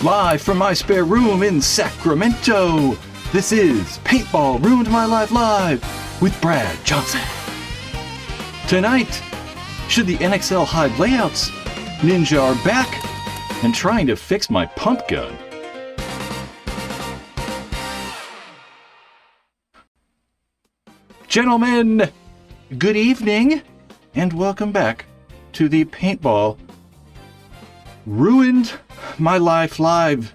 Live from my spare room in Sacramento, this is Paintball Ruined My Life Live with Brad Johnson. Tonight, should the NXL hide layouts? Ninja are back and trying to fix my pump gun. Gentlemen, good evening and welcome back to the Paintball Ruined My Life Live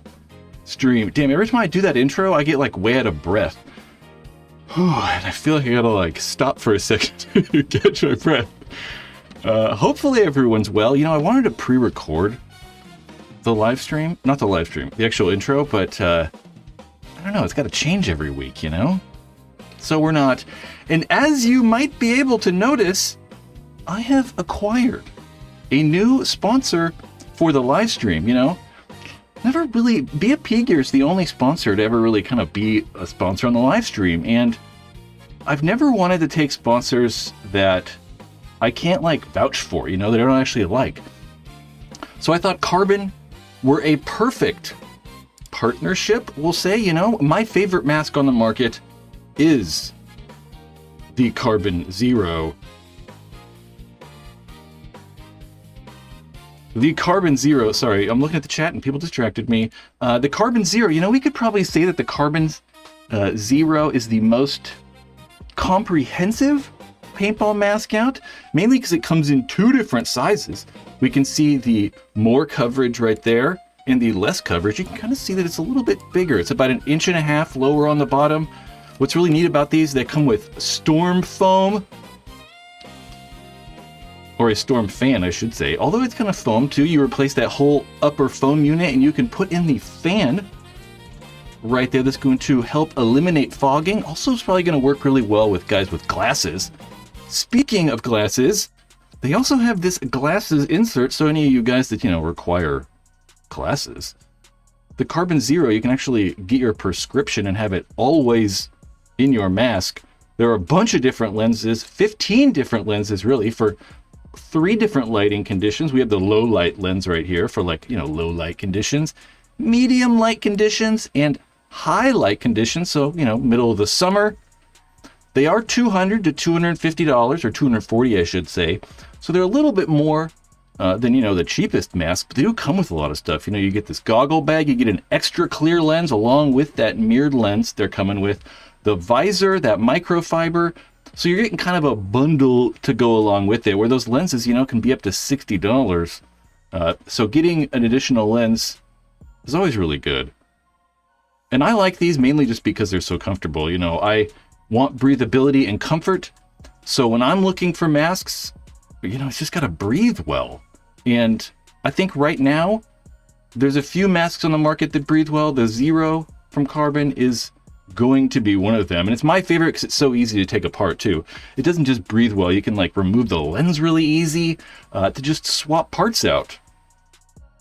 stream. Damn, every time I do that intro, I get like way out of breath. And I feel like I gotta like stop for a second to catch my breath. Hopefully everyone's well. You know, I wanted to pre-record the live stream, not the live stream, the actual intro, but I don't know, it's gotta change every week, you know? So we're not. And as you might be able to notice, I have acquired a new sponsor for the live stream, you know? Never really, BFP Gear is the only sponsor to ever really kind of be a sponsor on the live stream, and I've never wanted to take sponsors that I can't like vouch for, you know, that I don't actually like. So I thought Carbon were a perfect partnership, we'll say, you know? My favorite mask on the market is the Carbon Zero. The Carbon Zero, sorry, I'm looking at the chat and people distracted me. The Carbon Zero, you know, we could probably say that the Carbon Zero is the most comprehensive paintball mask out, mainly because it comes in two different sizes. We can see the more coverage right there and the less coverage. You can kind of see that it's a little bit bigger. It's about 1.5 inches lower on the bottom. What's really neat about these, they come with storm foam, or a storm fan, I should say. Although it's kind of foam too, you replace that whole upper foam unit and you can put in the fan right there that's going to help eliminate fogging. Also, it's probably going to work really well with guys with glasses. Speaking of glasses, they also have this glasses insert, so any of you guys that, you know, require glasses. The Carbon Zero, you can actually get your prescription and have it always in your mask. There are a bunch of different lenses, 15 different lenses really, for 3 different lighting conditions. We have the low light lens right here for like, you know, low light conditions, medium light conditions, and high light conditions. So, you know, middle of the summer. They are $200 to $250, or $240, I should say. So they're a little bit more than, you know, the cheapest mask, but they do come with a lot of stuff. You know, you get this goggle bag, you get an extra clear lens along with that mirrored lens they're coming with, the visor, that microfiber. So you're getting kind of a bundle to go along with it, where those lenses, you know, can be up to $60. So getting an additional lens is always really good. And I like these mainly just because they're so comfortable. You know, I want breathability and comfort. So when I'm looking for masks, you know, it's just got to breathe well. And I think right now, there's a few masks on the market that breathe well. The Zero from Carbon is going to be one of them, and it's my favorite because it's so easy to take apart too. It doesn't just breathe well, you can like remove the lens really easy to just swap parts out.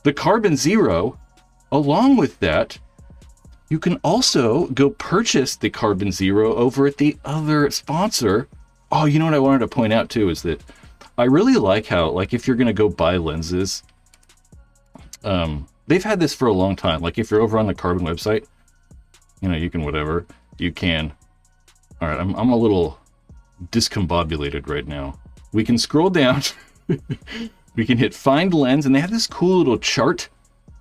The Carbon Zero, along with that, you can also go purchase the Carbon Zero over at the other sponsor. Oh, you know what I wanted to point out too is that I really like how, like, if you're going to go buy lenses, they've had this for a long time. Like if you're over on the Carbon website, you know, you can whatever, you can. All right, I'm a little discombobulated right now. We can scroll down. We can hit find lens, and they have this cool little chart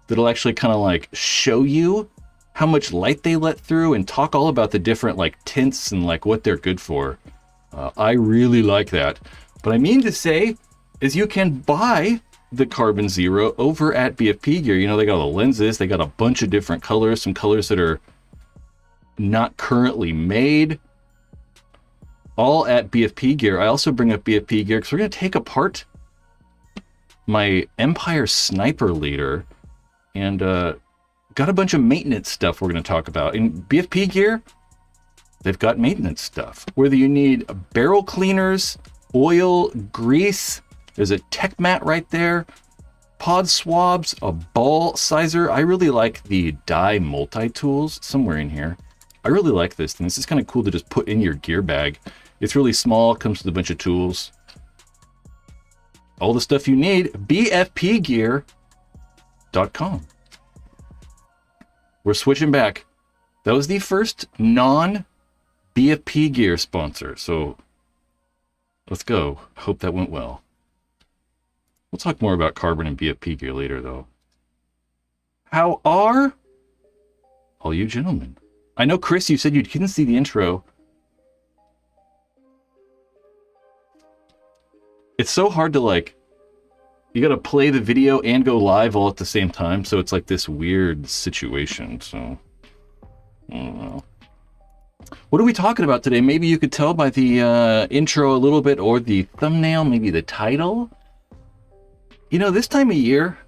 that'll actually kind of like show you how much light they let through and talk all about the different like tints and like what they're good for. I really like that. But I mean to say is you can buy the Carbon Zero over at BFP Gear. You know, they got all the lenses, they got a bunch of different colors, some colors that are not currently made, all at BFP Gear. I also bring up BFP Gear because we're going to take apart my Empire Sniper Leader and got a bunch of maintenance stuff we're going to talk about. In BFP Gear, they've got maintenance stuff, whether you need barrel cleaners, oil, grease, there's a tech mat right there, pod swabs, a ball sizer. I really like the dye multi-tools somewhere in here. I really like this thing. This is kind of cool to just put in your gear bag. It's really small, comes with a bunch of tools. All the stuff you need, bfpgear.com. We're switching back. That was the first non-BFP gear sponsor. So let's go. Hope that went well. We'll talk more about carbon and BFP gear later, though. How are all you gentlemen? I know, Chris, you said you couldn't see the intro. It's so hard to, like, you gotta play the video and go live all at the same time, so it's like this weird situation, so I don't know. What are we talking about today? Maybe you could tell by the intro a little bit, or the thumbnail, maybe the title. You know, this time of year,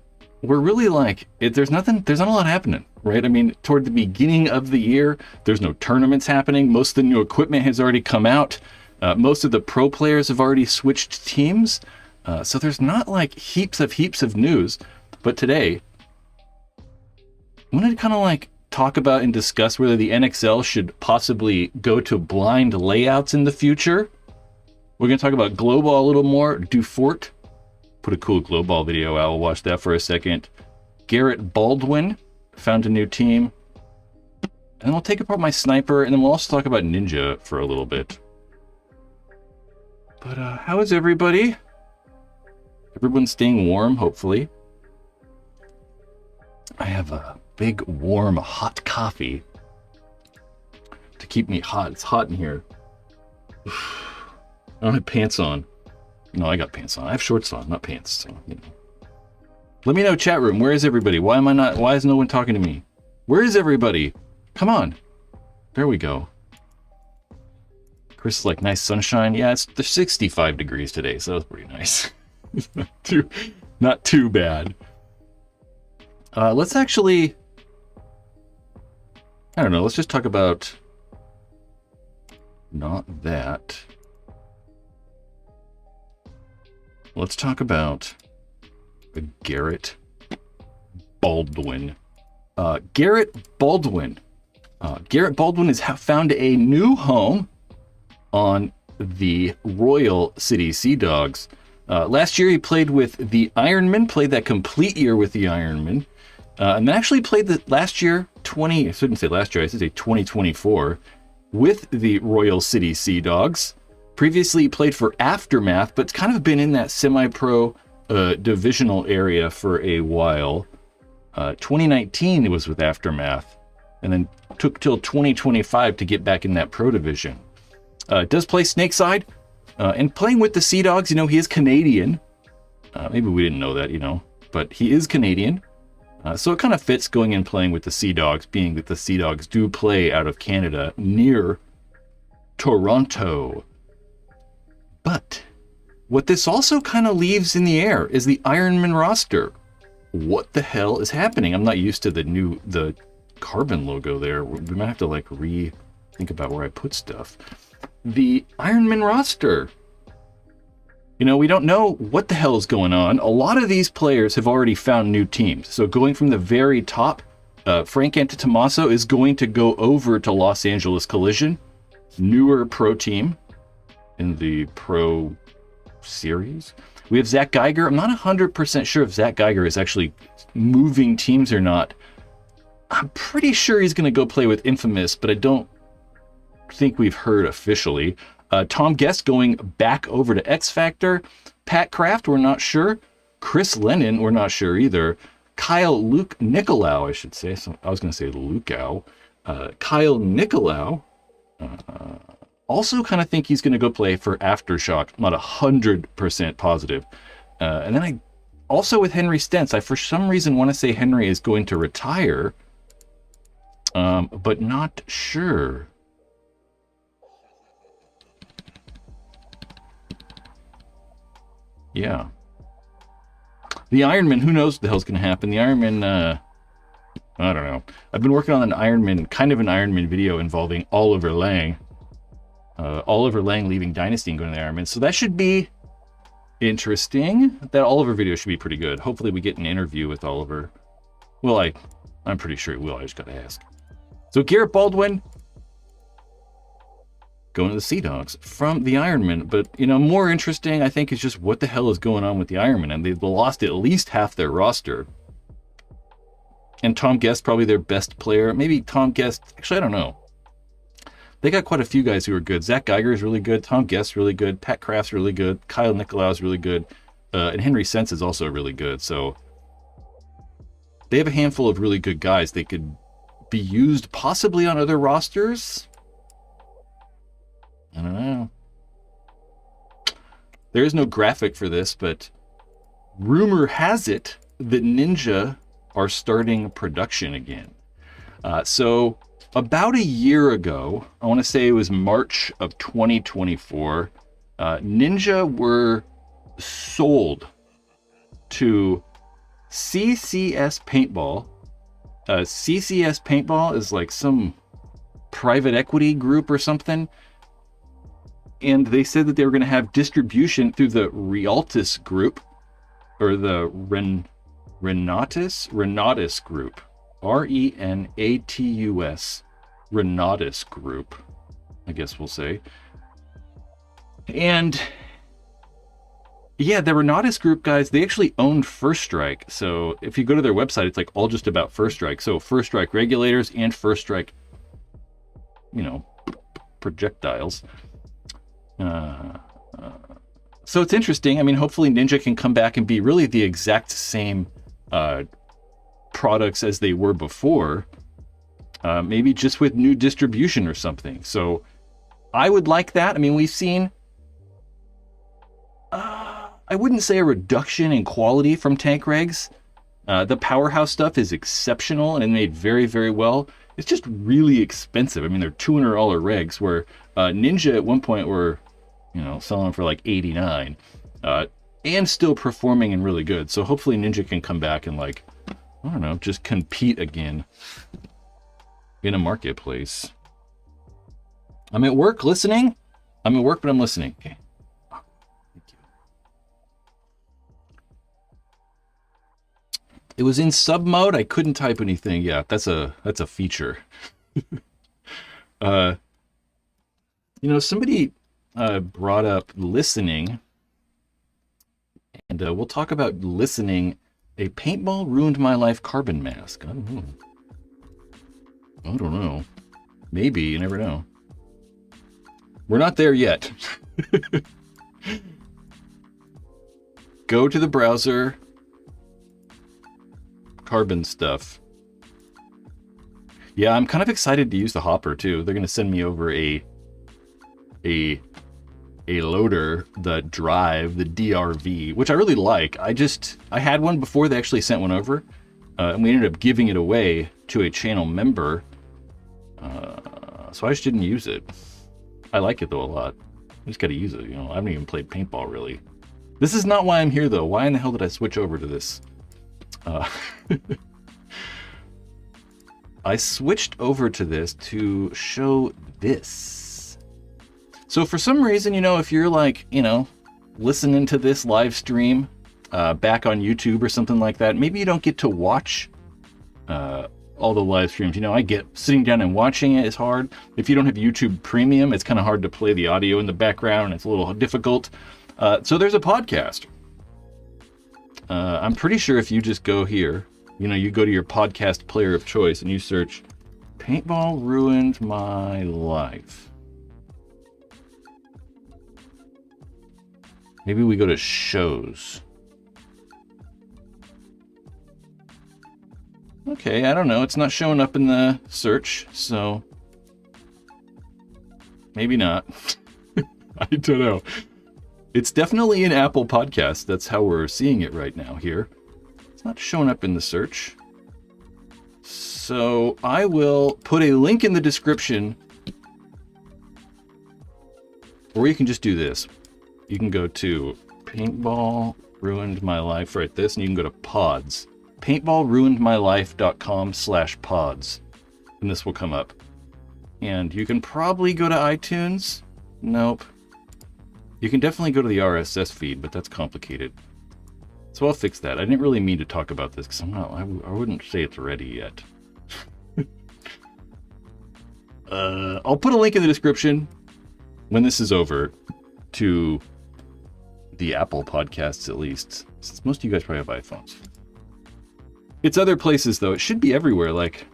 we're really like, there's not a lot happening, right? I mean, toward the beginning of the year, there's no tournaments happening. Most of the new equipment has already come out. Most of the pro players have already switched teams. So there's not like heaps of news. But today, I wanted to kind of like talk about and discuss whether the NXL should possibly go to blind layouts in the future. We're going to talk about Glowball a little more. Dufort put a cool Glowball video out. We'll watch that for a second. Garrett Baldwin found a new team. And then we'll take apart my sniper, and then we'll also talk about Ninja for a little bit. But how is everybody? Everyone's staying warm, hopefully. I have a big, warm, hot coffee to keep me hot. It's hot in here. I don't have pants on. No, I got pants on. I have shorts on, not pants. So, you know. Let me know, chat room. Where is everybody? Why is no one talking to me? Where is everybody? Come on. There we go. Chris is like, nice sunshine. Yeah, there's 65 degrees today, so that's pretty nice. not too bad. Let's actually, I don't know, let's just talk about, not that. Let's talk about Garrett Baldwin. Garrett Baldwin has found a new home on the Royal City Sea Dogs. Last year he played with the Ironman, played that complete year with the Ironman, and then actually played the last year, I shouldn't say last year, I should say 2024, with the Royal City Sea Dogs. Previously he played for Aftermath, but it's kind of been in that semi-pro divisional area for a while. 2019 it was with Aftermath, and then took till 2025 to get back in that pro division. Does play Snakeside, and playing with the Sea Dogs, you know, he is Canadian. Maybe we didn't know that, you know, but he is Canadian. So it kind of fits going and playing with the Sea Dogs, being that the Sea Dogs do play out of Canada near Toronto. But what this also kind of leaves in the air is the Ironman roster. What the hell is happening? I'm not used to the carbon logo there. We might have to like think about where I put stuff. The Ironman roster. You know, we don't know what the hell is going on. A lot of these players have already found new teams. So going from the very top, Frank Antetomaso is going to go over to Los Angeles Collision, newer pro team in the pro series. We have Zach Geiger. I'm not 100% sure if Zach Geiger is actually moving teams or not. I'm pretty sure he's going to go play with Infamous, but I don't think we've heard officially. Tom Guest going back over to X Factor. Pat Kraft, we're not sure. Chris Lennon, we're not sure either. Kyle Nicolau, I should say. So I was going to say Lukau. Kyle Nicolau. Also kind of think he's going to go play for Aftershock. I'm not 100% positive. And then I also with Henry Stentz, I for some reason want to say Henry is going to retire, but not sure. Yeah. The Ironman, who knows what the hell's going to happen? The Ironman, I don't know. I've been working on an Ironman video involving Oliver Lang. Oliver Lang leaving Dynasty and going to the Ironman. So that should be interesting. That Oliver video should be pretty good. Hopefully we get an interview with Oliver. Well, I'm pretty sure it will. I just got to ask. So Garrett Baldwin going to the Sea Dogs from the Ironman. But, you know, more interesting, I think, is just what the hell is going on with the Ironman. And they've lost at least half their roster. And Tom Guest, probably their best player. Maybe Tom Guest, actually, I don't know. They got quite a few guys who are good. Zach Geiger is really good. Tom Guest's really good. Pat Kraft's really good. Kyle Nicolau's really good. And Henry Sense is also really good. So they have a handful of really good guys. They could be used possibly on other rosters. I don't know. There is no graphic for this, but rumor has it that Ninja are starting production again. So about a year ago, I want to say it was March of 2024, Ninja were sold to CCS Paintball. CCS Paintball is like some private equity group or something. And they said that they were going to have distribution through the Rialtus group, or the Renatus group. Renatus. Renatus group, I guess we'll say. And yeah, the Renatus group guys, they actually owned First Strike. So if you go to their website, it's like all just about First Strike. So First Strike regulators and First Strike, projectiles. So it's interesting. I mean, hopefully Ninja can come back and be really the exact same products as they were before. Maybe just with new distribution or something. So I would like that. I mean, we've seen, I wouldn't say a reduction in quality from tank regs. The Powerhouse stuff is exceptional and made very, very well. It's just really expensive. I mean, they're $200 regs, where Ninja at one point were, selling them for like $89, and still performing and really good. So hopefully Ninja can come back and just compete again in a marketplace. I'm at work listening. I'm at work, but I'm listening. Okay. Thank you. It was in sub mode. I couldn't type anything. Yeah, that's a feature. Somebody brought up listening, and we'll talk about listening. A paintball ruined my life carbon mask. I don't know. Maybe, you never know. We're not there yet. Go to the browser. Carbon stuff. Yeah, I'm kind of excited to use the hopper too. They're going to send me over a loader, the Drive, the DRV, which I really like. I had one before they actually sent one over, and we ended up giving it away to a channel member. So I just didn't use it. I like it though a lot. I just got to use it. I haven't even played paintball really. This is not why I'm here though. Why in the hell did I switch over to this? I switched over to this to show this. So for some reason, if you're listening to this live stream back on YouTube or something like that, maybe you don't get to watch all the live streams. I get sitting down and watching it is hard. If you don't have YouTube Premium, it's kind of hard to play the audio in the background, and it's a little difficult. So there's a podcast. I'm pretty sure if you just go here, you go to your podcast player of choice and you search Paintball Ruined My Life. Maybe we go to shows. Okay, I don't know. It's not showing up in the search, so maybe not. I don't know. It's definitely an Apple podcast. That's how we're seeing it right now here. It's not showing up in the search. So I will put a link in the description, or you can just do this. You can go to Paintball Ruined My Life, right this, and you can go to pods. paintballruinedmylife.com/pods, and this will come up. And you can probably go to iTunes. Nope. You can definitely go to the RSS feed, but that's complicated. So I'll fix that. I didn't really mean to talk about this because I wouldn't say it's ready yet. I'll put a link in the description when this is over to the Apple podcasts, at least, since most of you guys probably have iPhones. It's other places though. It should be everywhere. Like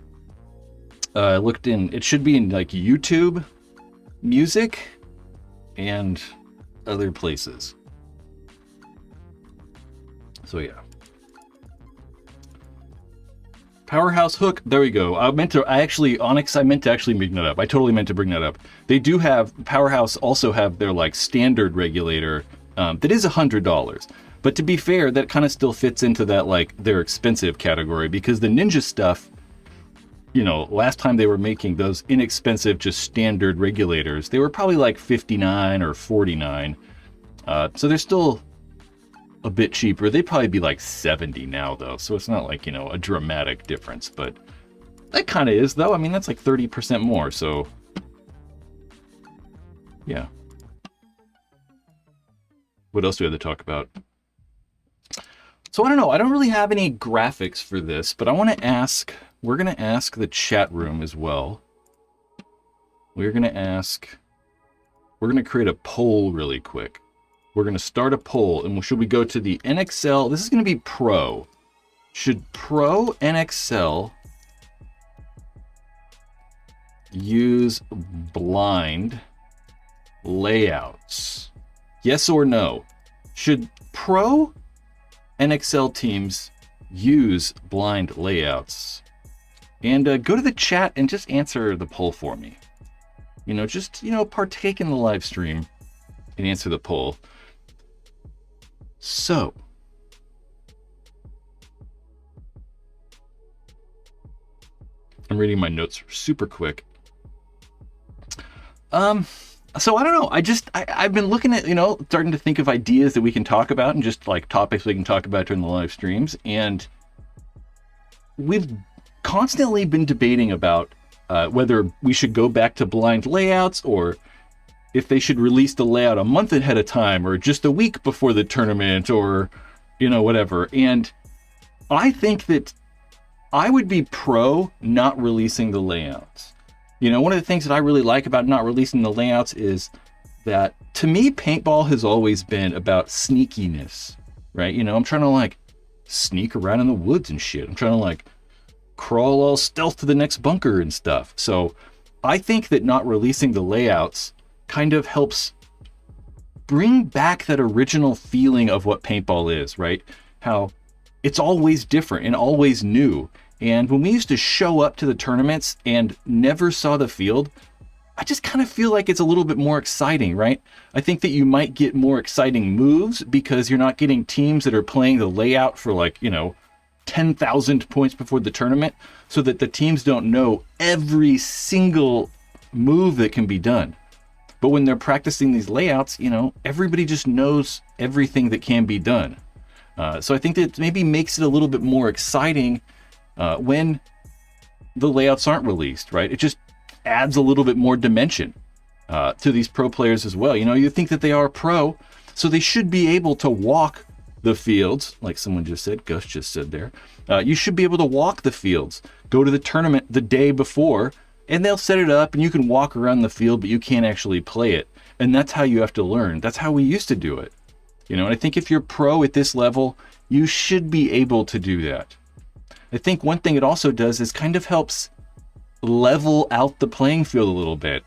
I looked in, it should be in like YouTube Music and other places. So yeah. Powerhouse hook. There we go. Onyx, I meant to actually bring that up. I totally meant to bring that up. They do have, Powerhouse also have their like standard regulator that is $100. But to be fair, that kind of still fits into that like their expensive category, because the Ninja stuff, you know, last time they were making those inexpensive, just standard regulators, they were probably like $59 or $49. So they're still a bit cheaper. They'd probably be like $70 now though. So it's not like, you know, a dramatic difference, but that kind of is though. I mean, that's like 30% more. So yeah. What else do we have to talk about? So I don't know. I don't really have any graphics for this, but I want to ask, we're going to ask the chat room as well. We're going to create a poll really quick. We're going to start a poll, and should we go to the NXL? This is going to be Pro. Should Pro NXL use blind layouts? Yes or no? Should Pro NXL teams use blind layouts? And go to the chat and just answer the poll for me. You know, just, you know, partake in the live stream and answer the poll. So, I'm reading my notes super quick. So I don't know. I've been looking at, you know, starting to think of ideas that we can talk about and just like topics we can talk about during the live streams. And we've constantly been debating about whether we should go back to blind layouts, or if they should release the layout a month ahead of time, or just a week before the tournament, or, you know, whatever. And I think that I would be pro not releasing the layouts. You know, one of the things that I really like about not releasing the layouts is that, to me, paintball has always been about sneakiness, right? You know, I'm trying to like sneak around in the woods and shit. I'm trying to like crawl all stealth to the next bunker and stuff. So I think that not releasing the layouts kind of helps bring back that original feeling of what paintball is, right? How it's always different and always new. And when we used to show up to the tournaments and never saw the field, I just kind of feel like it's a little bit more exciting, right? I think that you might get more exciting moves because you're not getting teams that are playing the layout for like, you know, 10,000 points before the tournament, so that the teams don't know every single move that can be done. But when they're practicing these layouts, you know, everybody just knows everything that can be done. So I think that maybe makes it a little bit more exciting when the layouts aren't released, right? It just adds a little bit more dimension to these pro players as well. You know, you think that they are pro, so they should be able to walk the fields, like someone just said, Gus just said there. You should be able to walk the fields, go to the tournament the day before, and they'll set it up and you can walk around the field, but you can't actually play it. And that's how you have to learn. That's how we used to do it. You know, and I think if you're pro at this level, you should be able to do that. I think one thing it also does is kind of helps level out the playing field a little bit.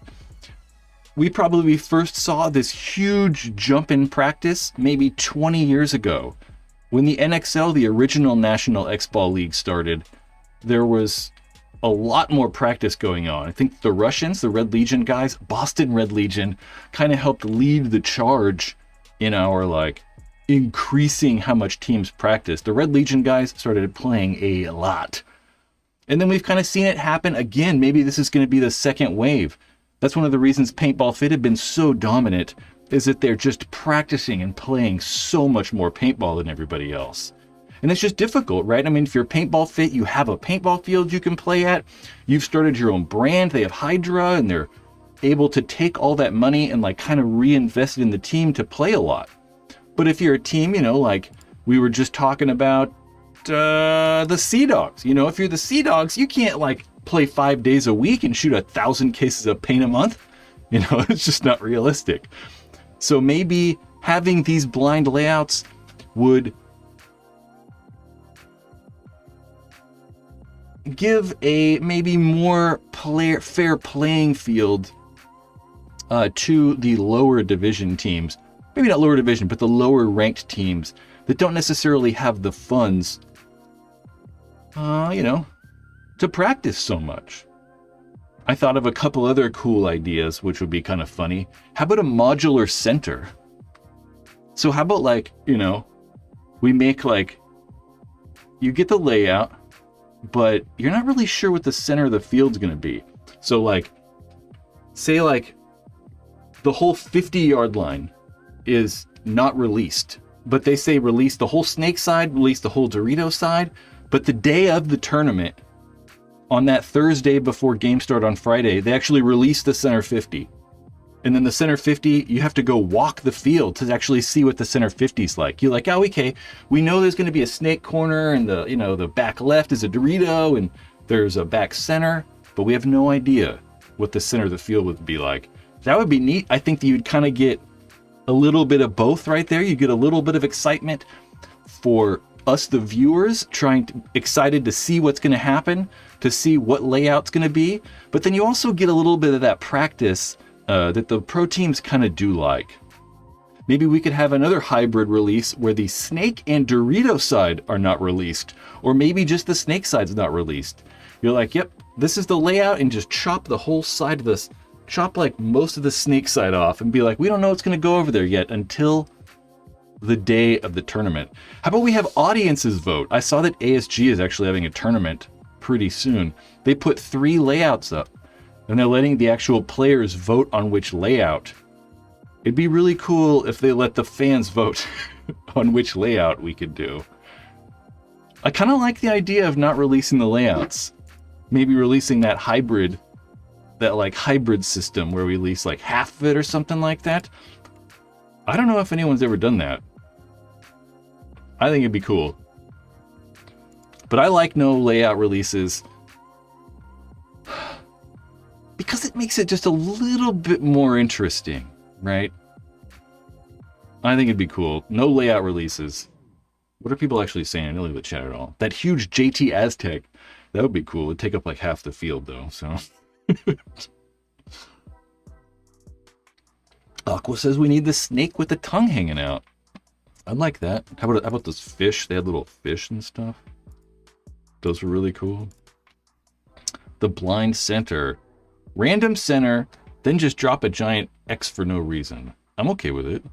We probably first saw this huge jump in practice maybe 20 years ago. When the NXL, the original National X-Ball League, started, there was a lot more practice going on. I think the Russians, the Red Legion guys, Boston Red Legion, kind of helped lead the charge in our like increasing how much teams practice. The Red Legion guys started playing a lot. And then we've kind of seen it happen again. Maybe this is going to be the second wave. That's one of the reasons Paintball Fit have been so dominant, is that they're just practicing and playing so much more paintball than everybody else. And it's just difficult, right? I mean, if you're Paintball Fit, you have a paintball field you can play at. You've started your own brand. They have Hydra, and they're able to take all that money and like kind of reinvest it in the team to play a lot. But if you're a team, you know, like we were just talking about the Sea Dogs, you know, if you're the Sea Dogs, you can't like play 5 days a week and shoot 1,000 cases of paint a month. You know, it's just not realistic. So maybe having these blind layouts would give a maybe more fair playing field to the lower division teams. Maybe not lower division, but the lower ranked teams that don't necessarily have the funds, to practice so much. I thought of a couple other cool ideas, which would be kind of funny. How about a modular center? So how about we make you get the layout, but you're not really sure what the center of the field's going to be. So say the whole 50-yard line is not released, but they say release the whole snake side, release the whole Dorito side, but the day of the tournament, on that Thursday before game start on Friday, they actually release the center 50. And then the center 50, you have to go walk the field to actually see what the center 50 is like. You're like, oh, okay, we know there's going to be a snake corner, and the back left is a Dorito, and there's a back center, but we have no idea what the center of the field would be like. That would be neat. I think that you'd kind of get a little bit of both right there. You get a little bit of excitement for us, the viewers, excited to see what's going to happen, to see what layout's going to be. But then you also get a little bit of that practice that the pro teams kind of do like. Maybe we could have another hybrid release where the snake and Dorito side are not released, or maybe just the snake side's not released. You're like, yep, this is the layout, and just chop the whole side of this, chop most of the snake side off, and be like, we don't know what's going to go over there yet until the day of the tournament. How about we have audiences vote? I saw that ASG is actually having a tournament pretty soon. They put 3 layouts up, and they're letting the actual players vote on which layout. It'd be really cool if they let the fans vote on which layout we could do. I kind of like the idea of not releasing the layouts. Maybe releasing that hybrid system where we release half of it or something like that. I don't know if anyone's ever done that. I think it'd be cool. But I like no layout releases because it makes it just a little bit more interesting, right? I think it'd be cool. No layout releases. What are people actually saying? I don't look at the chat at all. That huge JT Aztec, that would be cool. It'd take up half the field though, so. Aqua says we need the snake with the tongue hanging out. I like that. How about those fish? They had little fish and stuff. Those were really cool. The blind center. Random center, then just drop a giant X for no reason. I'm okay with it.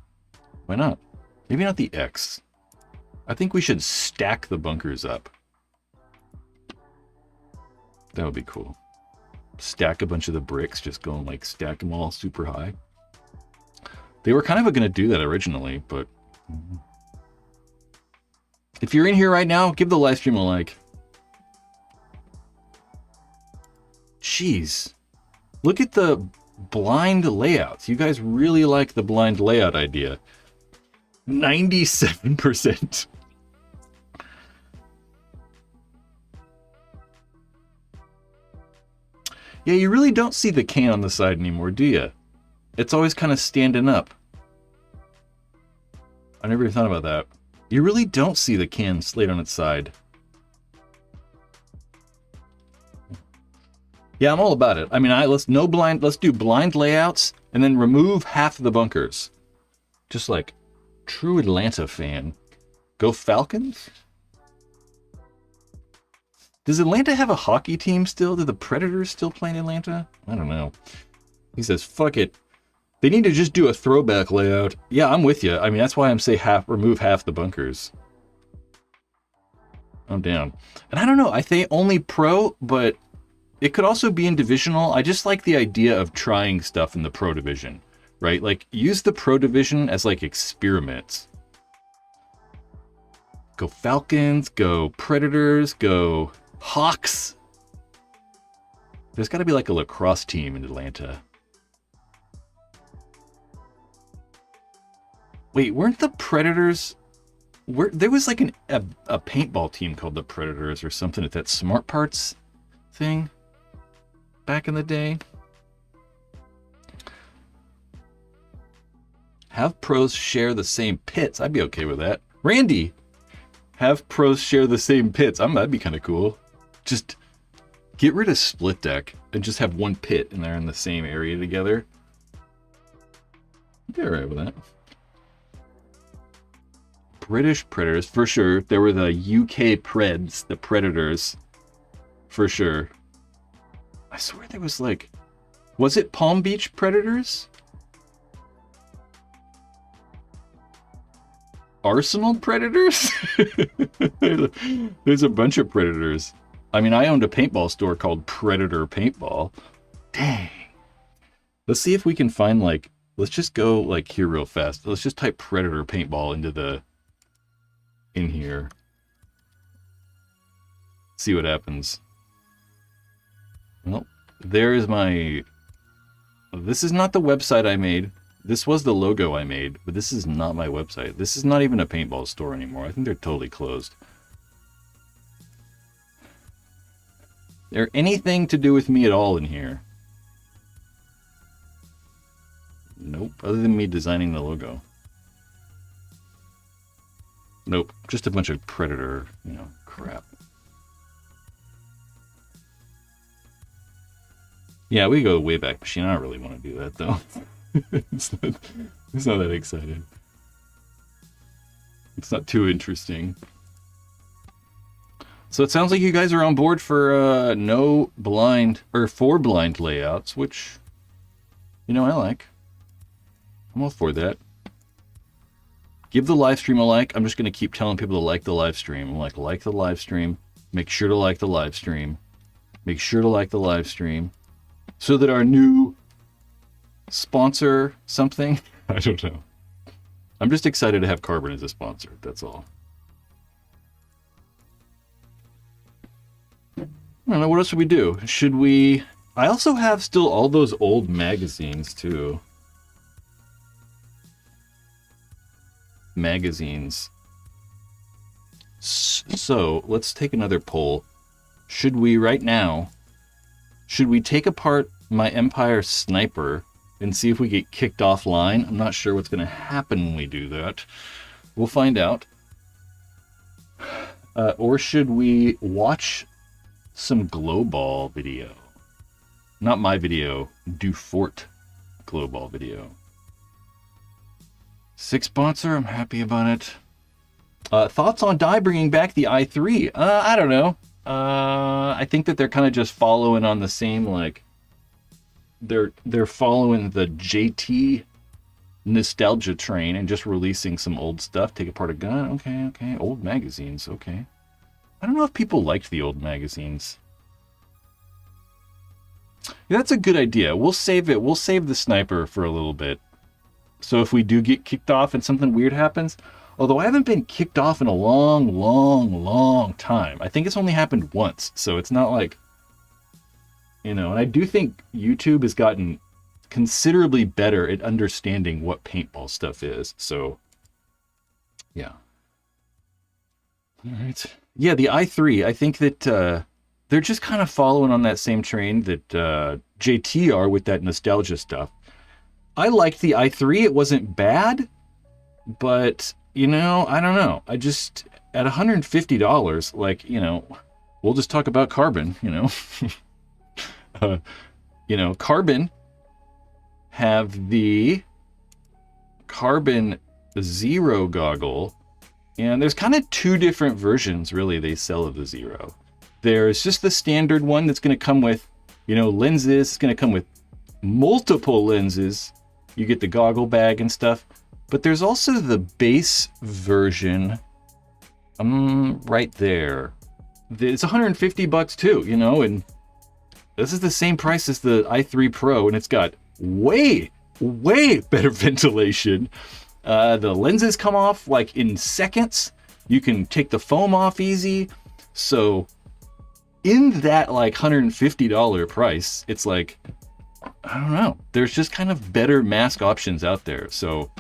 Why not? Maybe not the X. I think we should stack the bunkers up. That would be cool. Stack a bunch of the bricks, just go and stack them all super high. They were kind of going to do that originally, but if you're in here right now, give the live stream a like. Jeez. Look at the blind layouts. You guys really like the blind layout idea. 97%. Yeah, you really don't see the can on the side anymore, do you? It's always kind of standing up. I never even thought about that. You really don't see the can laid on its side. Yeah, I'm all about it. I mean, let's do blind layouts and then remove half of the bunkers. Just like true Atlanta fan. Go Falcons? Does Atlanta have a hockey team still? Do the Predators still play in Atlanta? I don't know. He says, fuck it. They need to just do a throwback layout. Yeah, I'm with you. I mean, that's why I'm saying remove half the bunkers. I'm down. And I don't know. I think only pro, but it could also be in divisional. I just like the idea of trying stuff in the pro division, right? Use the pro division as experiments. Go Falcons, go Predators, go Hawks. There's got to be a lacrosse team in Atlanta. Wait, weren't the Predators... There was a paintball team called the Predators or something at that Smart Parts thing back in the day. Have pros share the same pits. I'd be okay with that. Randy, have pros share the same pits. That'd be kind of cool. Just Get rid of split deck and just have one pit and they're in the same area together. I'd be alright with that. British Predators, for sure. There were the UK Preds, the Predators, for sure. I swear there was like... Was it Palm Beach Predators? Arsenal Predators? There's a bunch of Predators. I mean, I owned a paintball store called Predator Paintball. Dang. Let's see if we can find like... Let's just go like here real fast. Let's just type Predator Paintball into the... in here. See what happens. Well, there is my... This is not the website I made. This was the logo I made, but this is not my website. This is not even a paintball store anymore. I think they're totally closed. There anything to do with me at all in here? Nope, other than me designing the logo. Nope, just a bunch of Predator, crap. Yeah, we go way back machine. I don't really want to do that, though. It's not that excited. It's not too interesting. So it sounds like you guys are on board for no blind, or 4 blind layouts, which, I like. I'm all for that. Give the live stream a like. I'm just going to keep telling people to like the live stream. I'm like the live stream. Make sure to like the live stream. Make sure to like the live stream. So that our new sponsor something. I don't know. I'm just excited to have Carbon as a sponsor. That's all. I don't know. What else should we do? Should we... I also have still all those old magazines, too. Magazines. So, let's take another poll. Should we, right now, should we take apart my Empire Sniper and see if we get kicked offline? I'm not sure what's going to happen when we do that. We'll find out. Or should we watch some Glowball video? Not my video, Dufort Glowball video. 6 sponsor, I'm happy about it. Thoughts on Dye bringing back the i3? I don't know. I think that they're kind of just following on the same, like, they're following the JT nostalgia train and just releasing some old stuff. Take apart a gun. Okay. Old magazines. Okay. I don't know if people liked the old magazines. Yeah, that's a good idea. We'll save it. We'll save the sniper for a little bit. So if we do get kicked off and something weird happens, although I haven't been kicked off in a long time. I think it's only happened once. So it's not like, and I do think YouTube has gotten considerably better at understanding what paintball stuff is. So, yeah. All right. Yeah, the i3, I think that they're just kind of following on that same train that JT are with that nostalgia stuff. I liked the i3. It wasn't bad, but, I don't know. I just, at $150, like, we'll just talk about Carbon, Carbon have the Carbon Zero goggle, and there's kind of 2 different versions, really, they sell of the Zero. There's just the standard one that's going to come with, lenses. It's going to come with multiple lenses. You get the goggle bag and stuff. But there's also the base version, right there. It's $150 too, and this is the same price as the i3 Pro, and it's got way better ventilation. The lenses come off like in seconds. You can take the foam off easy. So in that like $150 price, it's like, I don't know. There's just kind of better mask options out there. So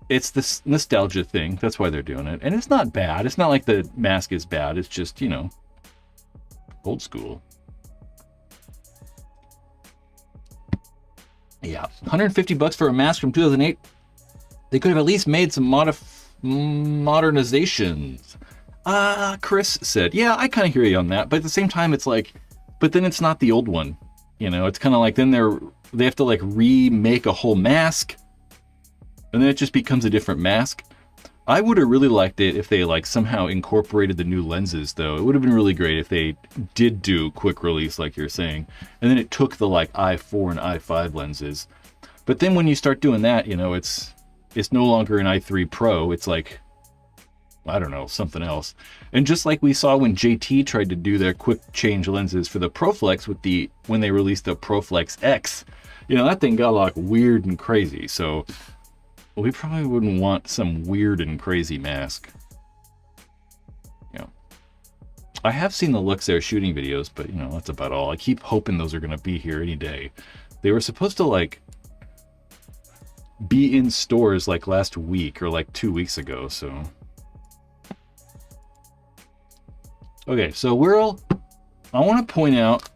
it's this nostalgia thing. That's why they're doing it. And it's not bad. It's not like the mask is bad. It's just, old school. Yeah, $150 for a mask from 2008. They could have at least made some modernizations. Chris said, yeah, I kind of hear you on that. But at the same time, it's like, but then it's not the old one. You know, it's kind of like then they have to like remake a whole mask. And then it just becomes a different mask. I would have really liked it if they like somehow incorporated the new lenses, though. It would have been really great if they did do quick release, like you're saying. And then it took the like i4 and i5 lenses. But then when you start doing that, you know, it's no longer an i3 Pro. It's like, I don't know, something else. And just like we saw when JT tried to do their quick change lenses for the ProFlex when they released the ProFlex X, you know, that thing got like weird and crazy. So we probably wouldn't want some weird and crazy mask. Yeah. I have seen the Luxair shooting videos, but you know, that's about all. I keep hoping those are going to be here any day. They were supposed to like be in stores like last week or like 2 weeks ago, so. Okay, so I want to point out,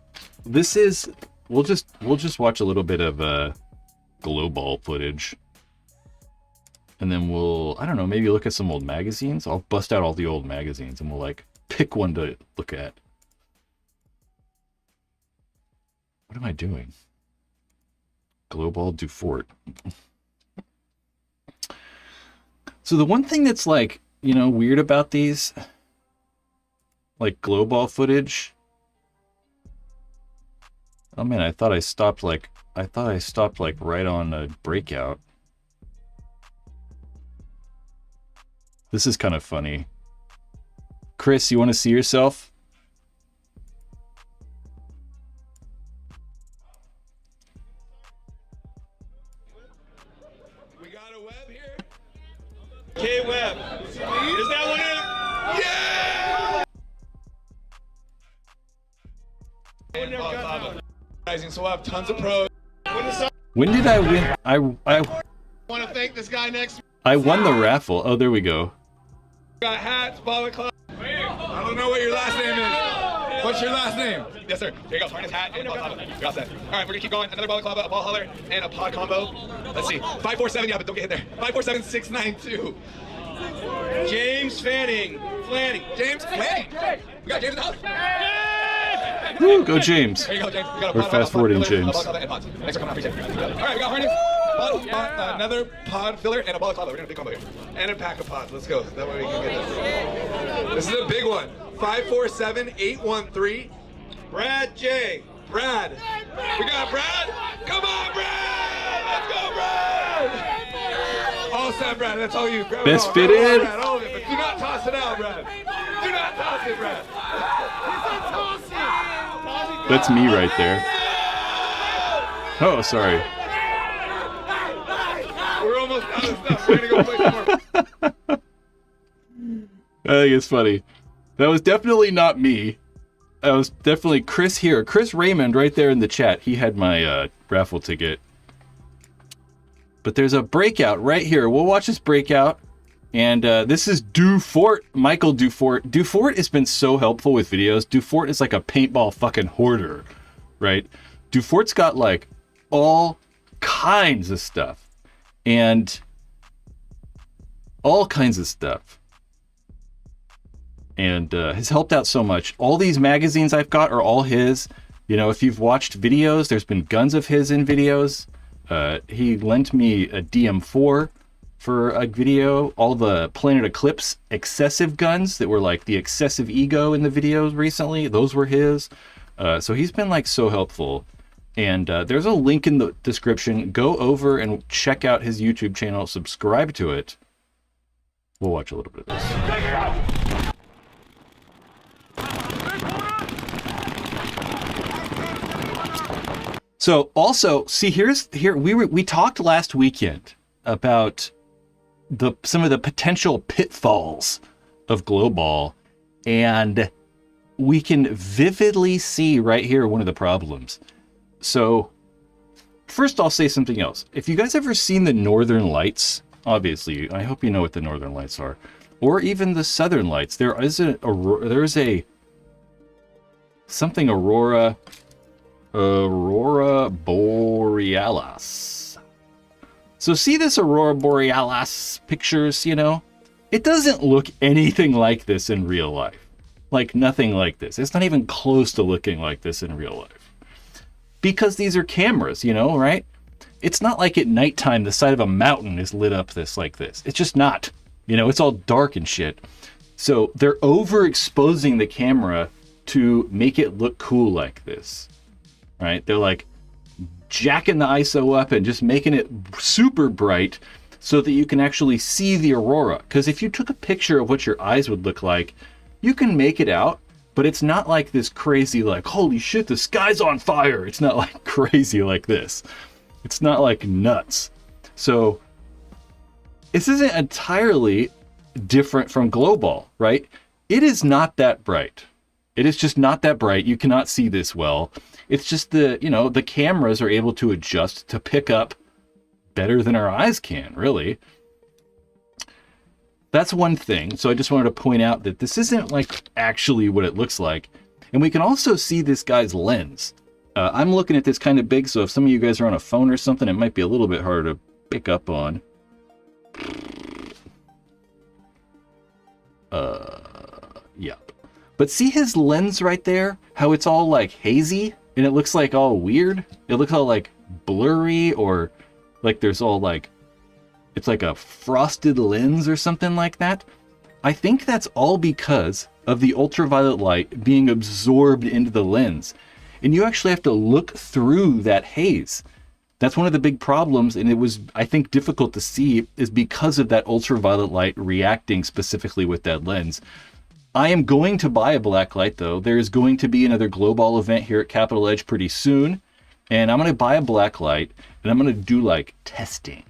this is, we'll just watch a little bit of Glowball footage. And then we'll, I don't know, maybe look at some old magazines. I'll bust out all the old magazines and we'll like pick one to look at. What am I doing? Glowball Dufort. So the one thing that's like, you know, weird about these, like Glowball footage. Oh man, I thought I stopped like right on a breakout. This is kind of funny. Chris, you want to see yourself? We got a web here. K-Web. Is that one of them? Yeah! So we'll have tons of pros. When did I win? I want to thank this guy next. I won the raffle. Oh, there we go. Got hats, balaclava. I don't know what your last name is. What's your last name? Yes, sir. Here you go. Harness, hat, and balaclava. You're all set. All right, we're gonna keep going. Another balaclava, a ball hauler, and a pod combo. Let's see. 547. Yeah, but don't get hit there. 547-692. James Fanning. James Fanning. We got James in the house. Woo, go James. There you go, James. We got a We're pod, fast forwarding James. Thanks for coming out. Appreciate it. All right, we got harness. Another pod filler and a balaclava. We're gonna big combo here. And a pack of pods. Let's go. That way we can get this. This is a big one. 547-813. Brad J. Brad. We got Brad. Come on, Brad. Let's go, Brad. All set, Brad. That's all you. Grab Best it fit in. Brad, all of it, but do not toss it out, Brad. Do not toss it, Brad. That's me right there. Oh, sorry. We're almost out of stuff. We're gonna go play some more. I think it's funny. That was definitely not me. That was definitely Chris here. Chris Raymond right there in the chat. He had my raffle ticket. But there's a breakout right here. We'll watch this breakout. And this is Dufort, Michael Dufort. Dufort has been so helpful with videos. Dufort is like a paintball fucking hoarder, right? Dufort's got like all kinds of stuff. And all kinds of stuff. And has helped out so much. All these magazines I've got are all his. You know, if you've watched videos, there's been guns of his in videos. He lent me a DM4 for a video. All the Planet Eclipse excessive guns that were like the excessive ego in the videos recently, those were his. So he's been like so helpful. And there's a link in the description. Go over and check out his YouTube channel. Subscribe to it. We'll watch a little bit of this. So also, see, here we talked last weekend about some of the potential pitfalls of Glowball, and we can vividly see right here one of the problems. So first I'll say something else. If you guys ever seen the Northern Lights, obviously, I hope you know what the Northern Lights are, or even the Southern Lights. There's a something Aurora Borealis. So see this Aurora Borealis pictures, you know? It doesn't look anything like this in real life. Like nothing like this. It's not even close to looking like this in real life. Because these are cameras, you know, right? It's not like at nighttime the side of a mountain is lit up like this. It's just not. You know, it's all dark and shit. So they're overexposing the camera to make it look cool like this, right? They're like jacking the ISO up and just making it super bright so that you can actually see the aurora. Because if you took a picture of what your eyes would look like, you can make it out, but it's not like this crazy, like, holy shit, the sky's on fire. It's not like crazy like this. It's not like nuts. So this isn't entirely different from Glowball, right? It is not that bright. It is just not that bright. You cannot see this well. It's just the cameras are able to adjust to pick up better than our eyes can, really. That's one thing. So I just wanted to point out that this isn't like actually what it looks like. And we can also see this guy's lens. I'm looking at this kind of big, so if some of you guys are on a phone or something, it might be a little bit harder to pick up on. Yep. But see his lens right there? How it's all like hazy and it looks like all weird? It looks all like blurry, or like there's all like, it's like a frosted lens or something like that. I think that's all because of the ultraviolet light being absorbed into the lens. And you actually have to look through that haze. That's one of the big problems, and it was, I think, difficult to see, is because of that ultraviolet light reacting specifically with that lens. I am going to buy a black light, though. There is going to be another Glowball event here at Capital Edge pretty soon, and I'm going to buy a black light, and I'm going to do, like, testing.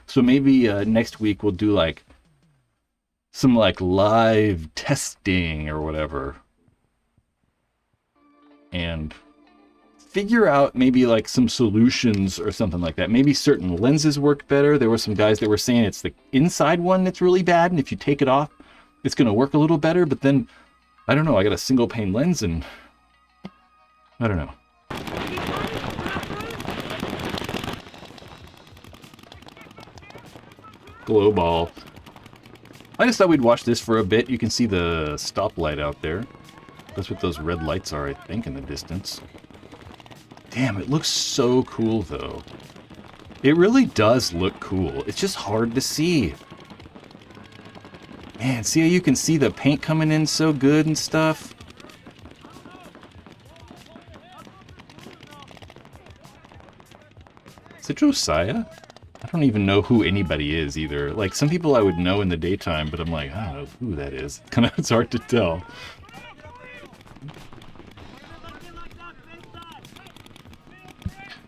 So maybe next week we'll do, like, some, like, live testing or whatever. And figure out maybe like some solutions or something like that. Maybe certain lenses work better. There were some guys that were saying it's the inside one that's really bad, and if you take it off, it's going to work a little better. But then, I don't know, I got a single pane lens and I don't know. Glowball. I just thought we'd watch this for a bit. You can see the stoplight out there. That's what those red lights are, I think, in the distance. Damn, it looks so cool, though. It really does look cool. It's just hard to see. Man, see how you can see the paint coming in so good and stuff? Is it Josiah? I don't even know who anybody is, either. Like, some people I would know in the daytime, but I'm like, I don't know who that is. It's hard to tell.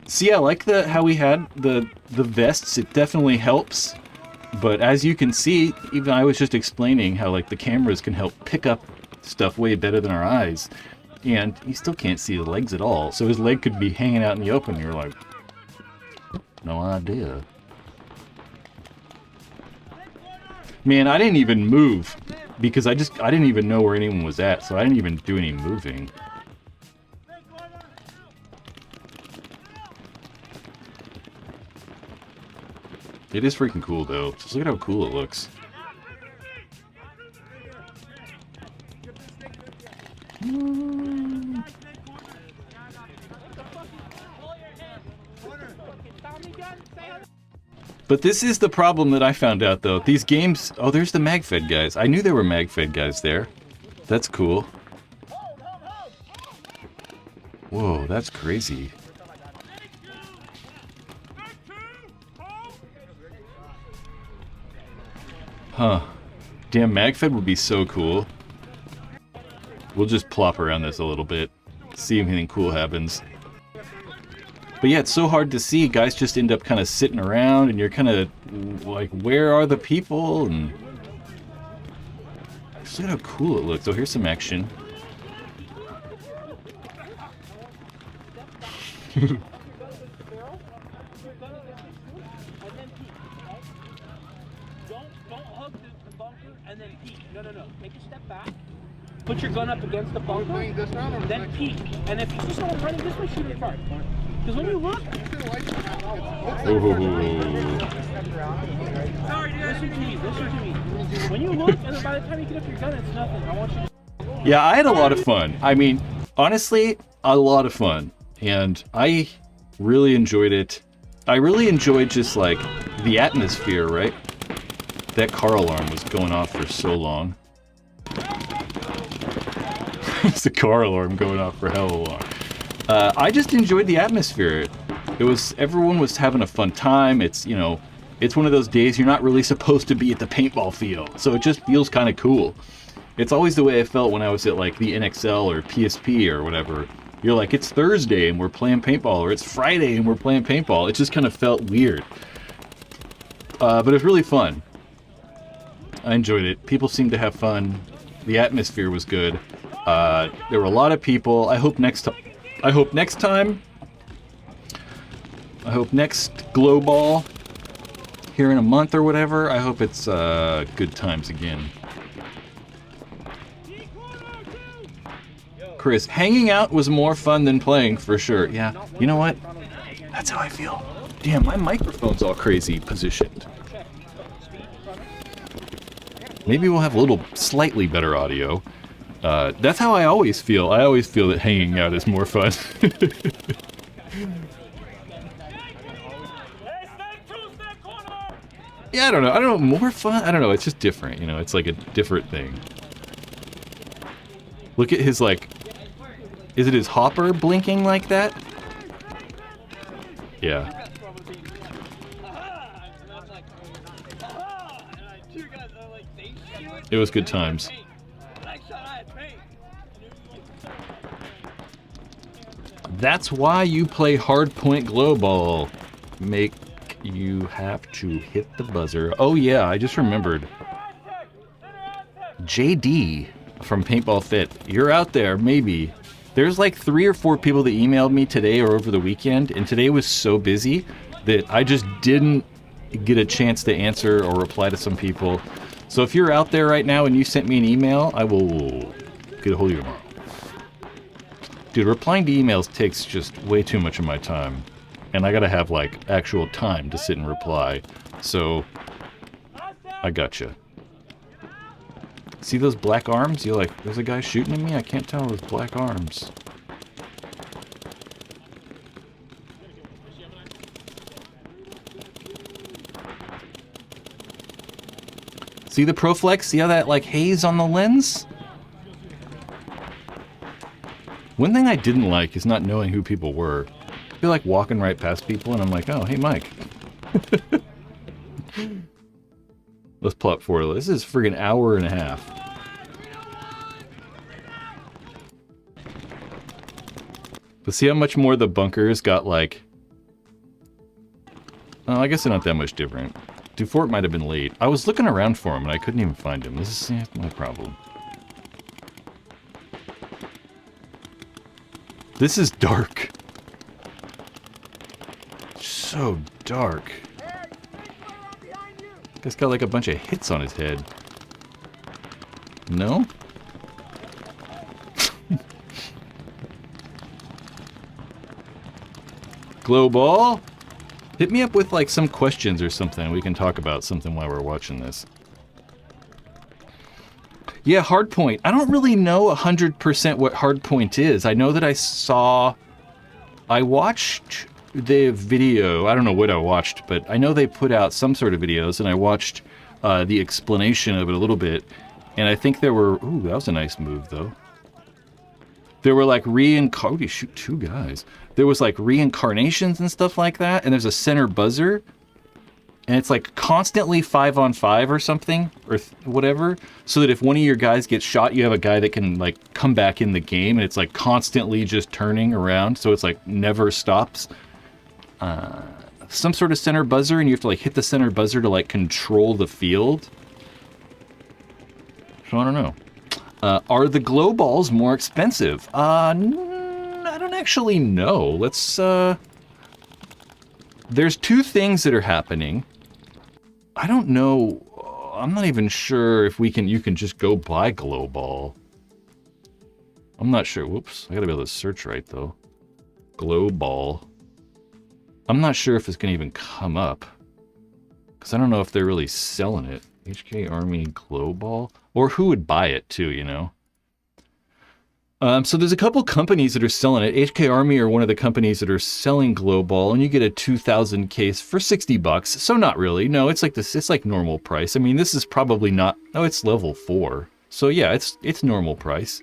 See, I like how we had the vests. It definitely helps. But as you can see, even I was just explaining how like the cameras can help pick up stuff way better than our eyes. And you still can't see his legs at all. So his leg could be hanging out in the open. And you're like, no idea. Man, I didn't even move because I didn't even know where anyone was at. So I didn't even do any moving. It is freaking cool, though. Just look at how cool it looks. But this is the problem that I found out, though. These games... Oh, there's the MagFed guys. I knew there were MagFed guys there. That's cool. Whoa, that's crazy. Huh. Damn, MagFed would be so cool. We'll just plop around this a little bit. See if anything cool happens. But yeah, it's so hard to see. Guys just end up kind of sitting around, and you're kind of like, where are the people? And just look at how cool it looks. Oh, here's some action. Put your gun up against the bunker, then peek. And if you just don't run this way, shoot it first. Because when you look... Sorry, dude. Listen to me. When you look, and then by the time you get up your gun, it's nothing. I want you to... Yeah, I had a lot of fun. I mean, honestly, a lot of fun. And I really enjoyed it. I really enjoyed just, like, the atmosphere, right? That car alarm was going off for so long. It's the car alarm going off for hell long. I just enjoyed the atmosphere. Everyone was having a fun time. It's, you know, it's one of those days you're not really supposed to be at the paintball field. So it just feels kind of cool. It's always the way I felt when I was at, like, the NXL or PSP or whatever. You're like, it's Thursday and we're playing paintball, or it's Friday and we're playing paintball. It just kind of felt weird. But it was really fun. I enjoyed it. People seemed to have fun. The atmosphere was good. There were a lot of people. I hope next Glowball here in a month or whatever, I hope it's good times again. Chris, hanging out was more fun than playing, for sure. Yeah, you know what? That's how I feel. Damn, my microphone's all crazy positioned. Maybe we'll have a little slightly better audio. That's how I always feel. I always feel that hanging out is more fun. Yeah, I don't know. More fun? I don't know. It's just different, you know? It's like a different thing. Look at his, like... Is it his hopper blinking like that? Yeah. It was good times. That's why you play hardpoint glowball. Make you have to hit the buzzer. Oh yeah, I just remembered. JD from Paintball Fit. You're out there, maybe. There's like 3 or 4 people that emailed me today or over the weekend, and today was so busy that I just didn't get a chance to answer or reply to some people. So if you're out there right now and you sent me an email, I will get a hold of you tomorrow. Dude, replying to emails takes just way too much of my time. And I gotta have, like, actual time to sit and reply. So, I gotcha. See those black arms? You're like, there's a guy shooting at me? I can't tell those black arms. See the ProFlex? See how that, like, haze on the lens? One thing I didn't like is not knowing who people were. I feel like walking right past people and I'm like, oh, hey, Mike. Let's plot forward. This is friggin' hour and a half. But see how much more the bunkers got, like... Oh, I guess they're not that much different. Dufort might have been late. I was looking around for him and I couldn't even find him. This is my problem. This is dark. So dark. Guy's got like a bunch of hits on his head. No? Glowball? Hit me up with like some questions or something. We can talk about something while we're watching this. Yeah, hardpoint. I don't really know 100% what hardpoint is. I know that I watched the video. I don't know what I watched, but I know they put out some sort of videos, and I watched the explanation of it a little bit. And I think there were... Ooh, that was a nice move, though. There were like oh, you shoot 2 guys. There was like reincarnations and stuff like that, and there's a center buzzer. And it's like constantly 5-on-5 or something, or whatever, so that if one of your guys gets shot, you have a guy that can like come back in the game, and it's like constantly just turning around, so it's like never stops. Some sort of center buzzer, and you have to like hit the center buzzer to like control the field. So I don't know. Are the glow balls more expensive? I don't actually know. Let's there's 2 things that are happening. I don't know. I'm not even sure if you can just go buy Glowball. I'm not sure. Whoops. I gotta be able to search right, though. Glowball. I'm not sure if it's going to even come up. Because I don't know if they're really selling it. HK Army Glowball? Or who would buy it too, you know? So there's a couple companies that are selling it. HK Army are one of the companies that are selling Glowball, and you get a 2,000 case for $60. So not really. No, it's like this. It's like normal price. I mean, this is probably not. Oh, it's level 4. So yeah, it's normal price.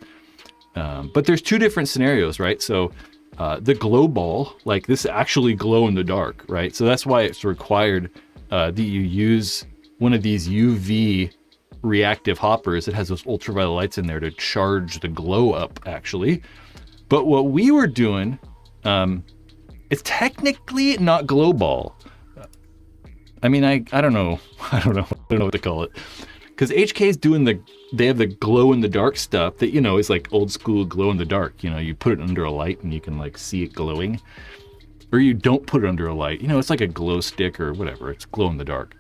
But there's two different scenarios, right? So the Glowball, like this, actually glow in the dark, right? So that's why it's required that you use one of these UV reactive hoppers that has those ultraviolet lights in there to charge the glow up, actually. But what we were doing, it's technically not Glowball. I mean, I don't know. I don't know what to call it. Because HK's doing they have the glow in the dark stuff that, you know, is like old school glow in the dark. You know, you put it under a light and you can like see it glowing. Or you don't put it under a light. You know, it's like a glow stick or whatever. It's glow in the dark.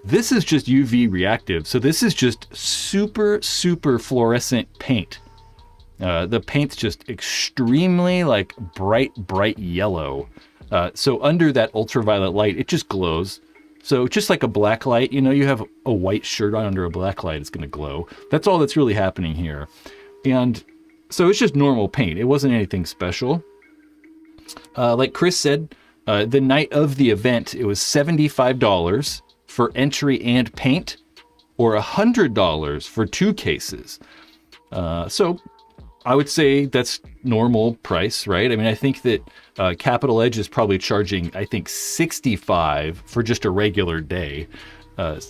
This is just UV reactive, so this is just super, super fluorescent paint. The paint's just extremely like bright yellow. So under that ultraviolet light, it just glows. So just like a black light, you know, you have a white shirt on under a black light, it's gonna glow. That's all that's really happening here. And so it's just normal paint. It wasn't anything special. Like Chris said, the night of the event, it was $75 for entry and paint, or $100 for 2 cases. So I would say that's normal price, right? I mean, I think that Capital Edge is probably charging, I think, $65 for just a regular day.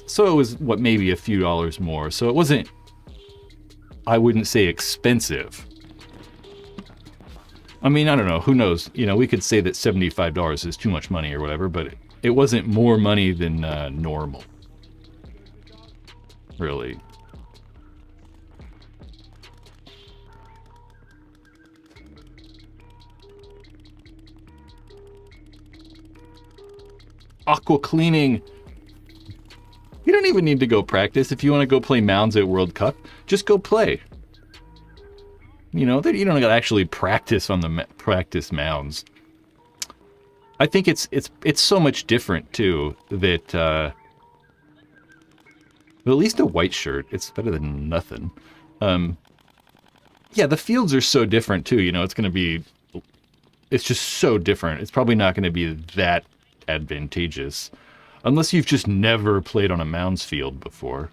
So it was, what, maybe a few dollars more. So it wasn't, I wouldn't say expensive. I mean, I don't know, who knows? You know, we could say that $75 is too much money or whatever, but it wasn't more money than normal. Really. Aqua cleaning. You don't even need to go practice. If you want to go play mounds at World Cup, just go play. You know, you don't got to actually practice on the practice mounds. I think it's so much different too that at least a white shirt, it's better than nothing. Yeah, the fields are so different too. You know, it's just so different. It's probably not going to be that advantageous unless you've just never played on a mounds field before.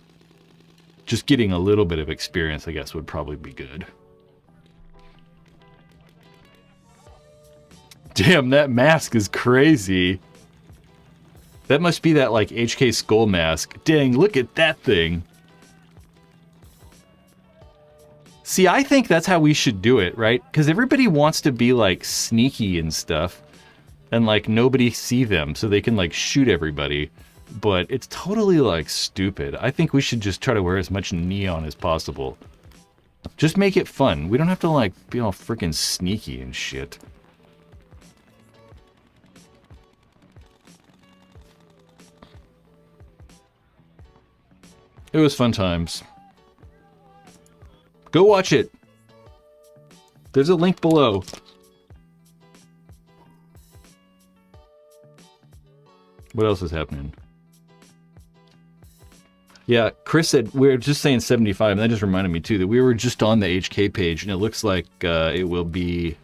Just getting a little bit of experience, I guess, would probably be good. Damn, that mask is crazy. That must be that, like, HK skull mask. Dang, look at that thing. See, I think that's how we should do it, right? Because everybody wants to be, like, sneaky and stuff. And, like, nobody see them, so they can, like, shoot everybody. But it's totally, like, stupid. I think we should just try to wear as much neon as possible. Just make it fun. We don't have to, like, be all freaking sneaky and shit. It was fun times. Go watch it. There's a link below. What else is happening? Yeah, Chris said, we were just saying 75, and that just reminded me too that we were just on the HK page, and it looks like it will be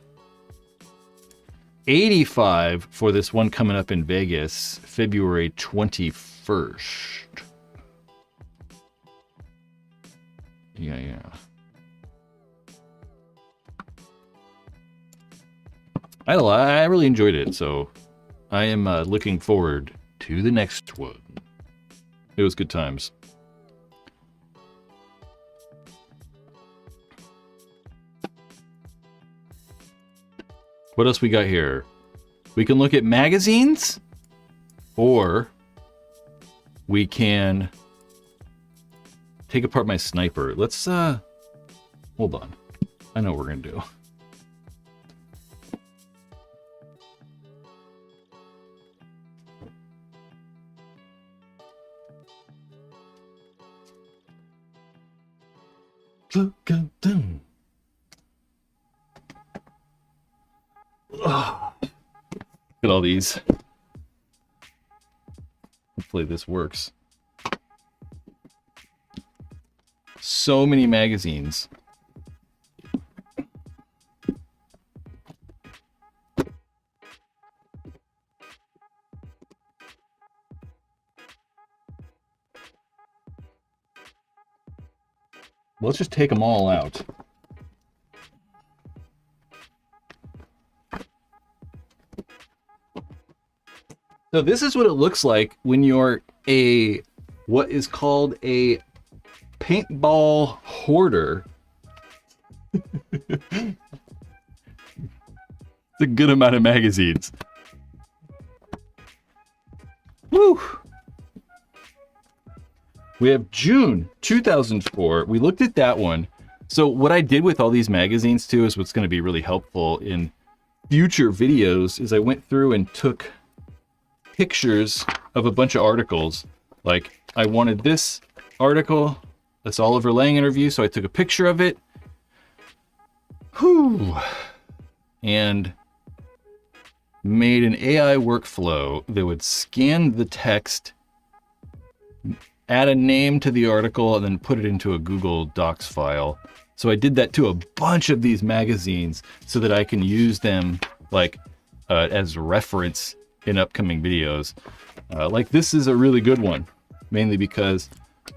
85 for this one coming up in Vegas, February 21st. Yeah. I really enjoyed it, so I am looking forward to the next one. It was good times. What else we got here? We can look at magazines, or we can take apart my sniper. Let's, hold on. I know what we're gonna do. Look at them. Look at all these. Hopefully this works. So many magazines. Let's just take them all out. So this is what it looks like when you're what is called a paintball hoarder. It's a good amount of magazines. Woo! We have June 2004. We looked at that one. So what I did with all these magazines too is what's going to be really helpful in future videos is I went through and took pictures of a bunch of articles. Like I wanted this article, this Oliver Lang interview, so I took a picture of it. Whew. And made an AI workflow that would scan the text, add a name to the article, and then put it into a Google Docs file. So I did that to a bunch of these magazines so that I can use them like as reference in upcoming videos. Like this is a really good one, mainly because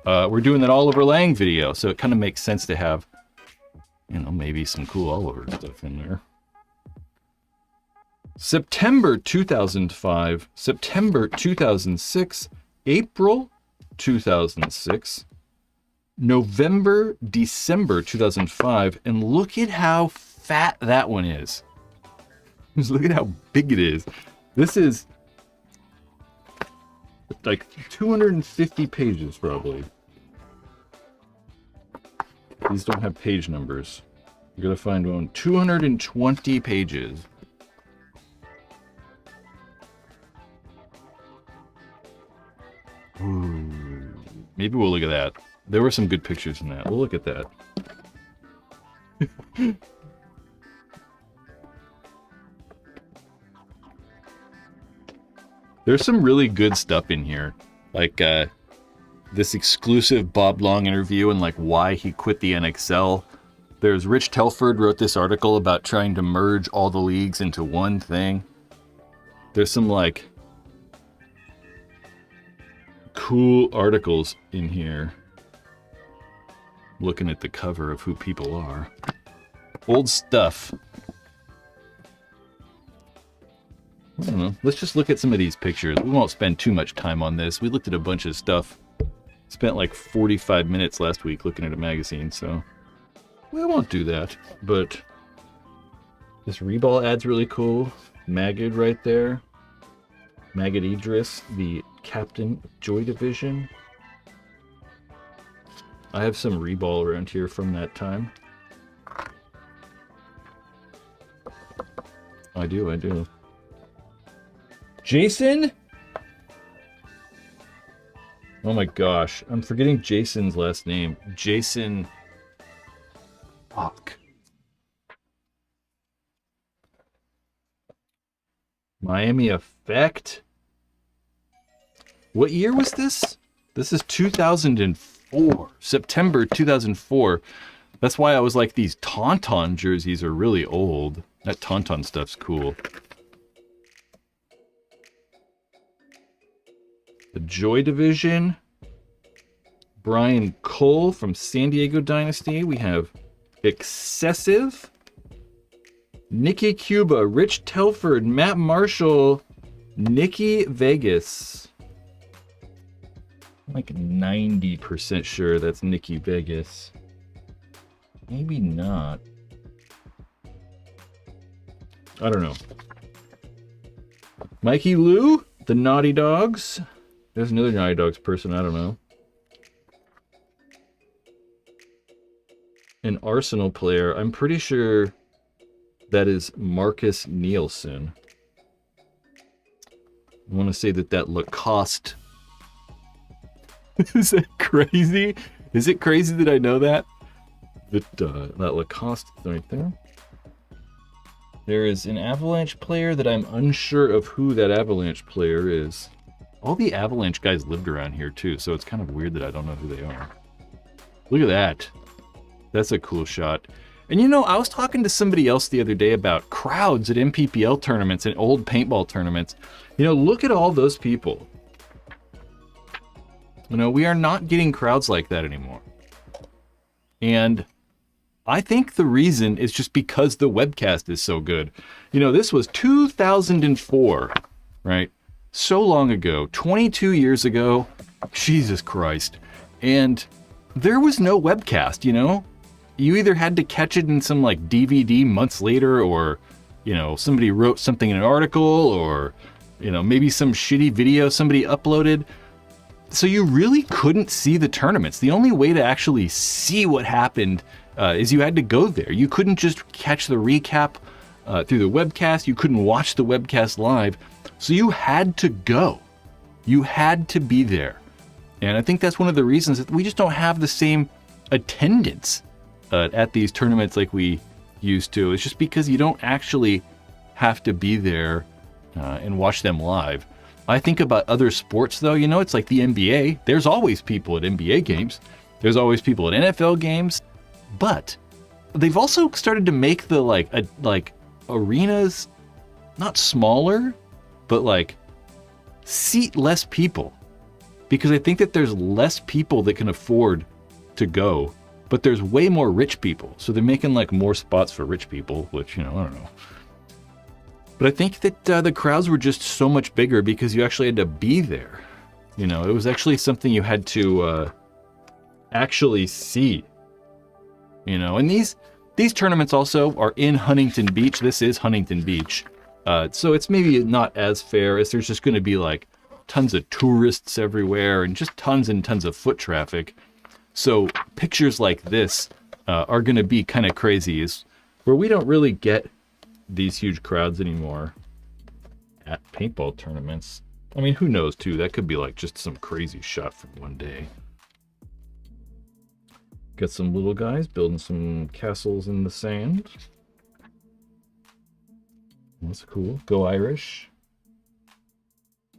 we're doing that Oliver Lang video. So it kind of makes sense to have, you know, maybe some cool Oliver stuff in there. September 2005, September 2006, April 2006, November, December 2005, and look at how fat that one is. Just look at how big it is. This is like 250 pages probably. These don't have page numbers. You're gonna find one 220 pages. Ooh, maybe we'll look at that. There were some good pictures in that. We'll look at that. There's some really good stuff in here. Like this exclusive Bob Long interview and like why he quit the NXL. There's Rich Telford wrote this article about trying to merge all the leagues into one thing. There's some like cool articles in here. Looking at the cover of who people are. Old stuff. I don't know. Let's just look at some of these pictures. We won't spend too much time on this. We looked at a bunch of stuff. Spent like 45 minutes last week looking at a magazine, so we won't do that. But this Reball ad's really cool. Magid right there. Magid Idris, the captain of Joy Division. I have some Reball around here from that time. I do. Jason? Oh my gosh, I'm forgetting Jason's last name. Jason... Fuck. Miami Effect? What year was this? This is 2004. September 2004. That's why I was like, these Tauntaun jerseys are really old. That Tauntaun stuff's cool. The Joy Division. Brian Cole from San Diego Dynasty. We have Excessive. Nikki Cuba, Rich Telford, Matt Marshall, Nikki Vegas. I'm like 90% sure that's Nikki Vegas. Maybe not. I don't know. Mikey Lou, the Naughty Dogs. There's another Naughty Dogs person, I don't know. An Arsenal player. I'm pretty sure that is Marcus Nielsen. I want to say that Lacoste... Is that crazy? Is it crazy that I know that? That Lacoste is right there. There is an Avalanche player that I'm unsure of who that Avalanche player is. All the Avalanche guys lived around here too, so it's kind of weird that I don't know who they are. Look at that. That's a cool shot. And you know, I was talking to somebody else the other day about crowds at MPPL tournaments and old paintball tournaments. You know, look at all those people. You know, we are not getting crowds like that anymore. And I think the reason is just because the webcast is so good. You know, this was 2004, right? So long ago, 22 years ago. Jesus Christ. And there was no webcast, you know? You either had to catch it in some like DVD months later, or, you know, somebody wrote something in an article, or, you know, maybe some shitty video somebody uploaded. So you really couldn't see the tournaments. The only way to actually see what happened is you had to go there. You couldn't just catch the recap through the webcast. You couldn't watch the webcast live. So you had to go. You had to be there. And I think that's one of the reasons that we just don't have the same attendance at these tournaments like we used to. It's just because you don't actually have to be there and watch them live. I think about other sports though, you know, it's like the NBA. There's always people at NBA games. There's always people at NFL games. But they've also started to make the like arenas not smaller, but like seat less people. Because I think that there's less people that can afford to go. But there's way more rich people. So they're making like more spots for rich people, which, you know, I don't know. But I think that the crowds were just so much bigger because you actually had to be there. You know, it was actually something you had to actually see. You know, and these tournaments also are in Huntington Beach. This is Huntington Beach. So it's maybe not as fair as there's just going to be like tons of tourists everywhere and just tons and tons of foot traffic. So pictures like this are going to be kind of crazy, is where we don't really get these huge crowds anymore at paintball tournaments. I mean, who knows too? That could be like just some crazy shot from one day. Got some little guys building some castles in the sand. That's cool. Go Irish.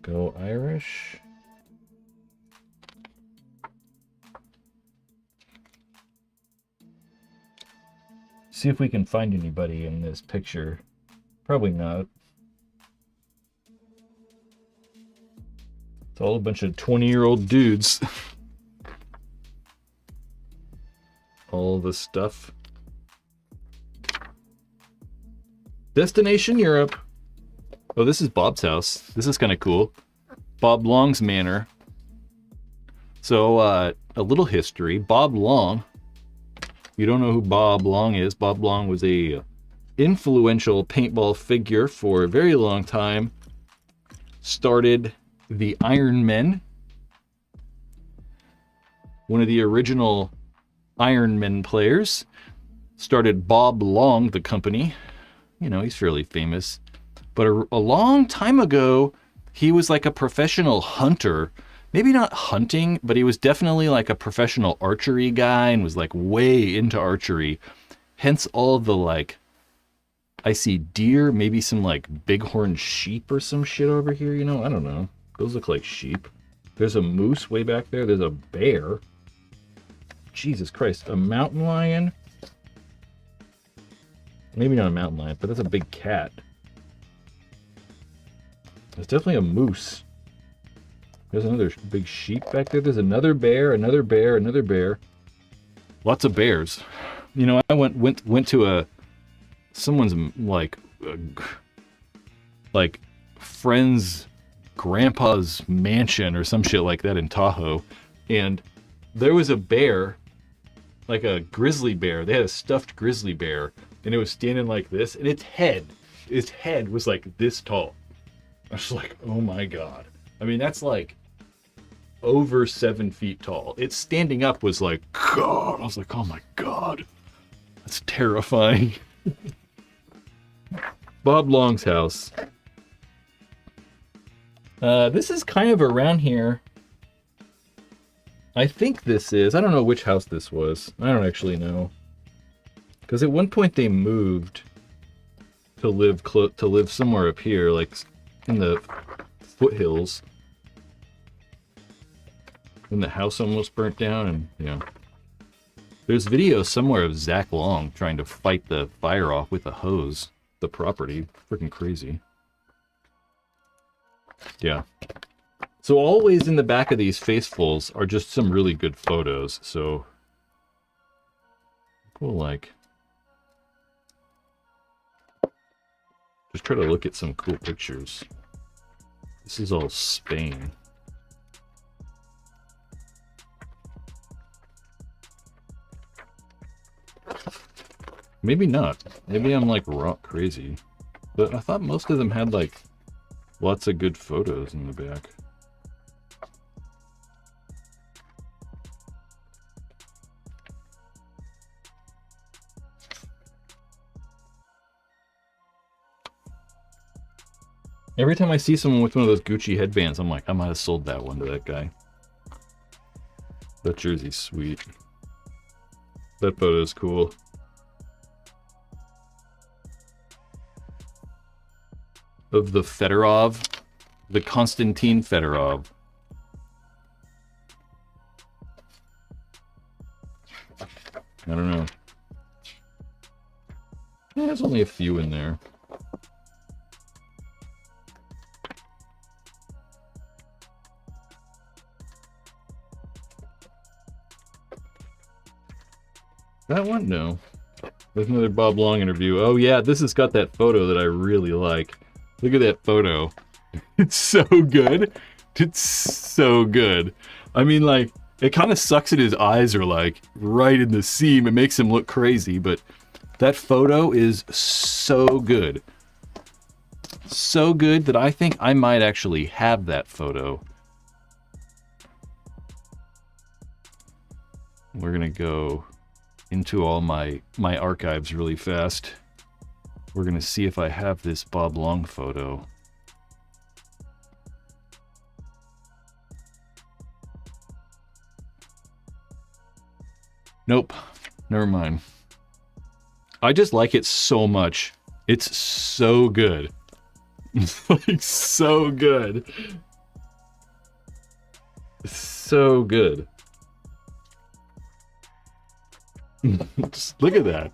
Go Irish. See if we can find anybody in this picture. Probably not. It's all a bunch of 20-year-old dudes. All the stuff. Destination Europe. Oh, this is Bob's house. This is kind of cool. Bob Long's manor. So, a little history. Bob Long. You don't know who Bob Long is. Bob Long was a influential paintball figure for a very long time. Started the Iron Men. One of the original Iron Men players. Started Bob Long, the company. You know, he's fairly famous. But a long time ago, he was like a professional hunter. Maybe not hunting, but he was definitely like a professional archery guy and was like way into archery. Hence all the like, I see deer, maybe some like bighorn sheep or some shit over here, you know? I don't know. Those look like sheep. There's a moose way back there. There's a bear. Jesus Christ, a mountain lion. Maybe not a mountain lion, but that's a big cat. There's definitely a moose. There's another big sheep back there. There's another bear, another bear, another bear. Lots of bears. You know, I went to someone's like friend's grandpa's mansion or some shit like that in Tahoe, and there was a bear, like a grizzly bear. They had a stuffed grizzly bear, and it was standing like this, and its head was like this tall. I was like, oh my god. I mean, that's like over 7 feet tall. Its standing up was like, God. I was like, oh my god. That's terrifying. Bob Long's house. This is kind of around here. I think this is. I don't know which house this was. I don't actually know. Because at one point they moved. to live somewhere up here, like in the foothills. When the house almost burnt down, and yeah. There's video somewhere of Zach Long trying to fight the fire off with a hose. The property. Freaking crazy. Yeah. So always in the back of these facefuls are just some really good photos, so we'll like just try to look at some cool pictures. This is all Spain. Maybe not. Maybe I'm like rock crazy. But I thought most of them had like lots of good photos in the back. Every time I see someone with one of those Gucci headbands, I'm like, I might have sold that one to that guy. That jersey's sweet. That photo's cool. Of the Fedorov, the Konstantin Fedorov. I don't know. Yeah, there's only a few in there. That one? No. There's another Bob Long interview. Oh yeah, this has got that photo that I really like. Look at that photo. It's so good. It's so good. I mean, like, it kind of sucks that his eyes are, like, right in the seam. It makes him look crazy, but that photo is so good. So good that I think I might actually have that photo. We're gonna go into all my archives really fast. We're gonna see if I have this Bob Long photo. Nope, never mind. I just like it so much. It's so good. It's like so good. So good. Just look at that.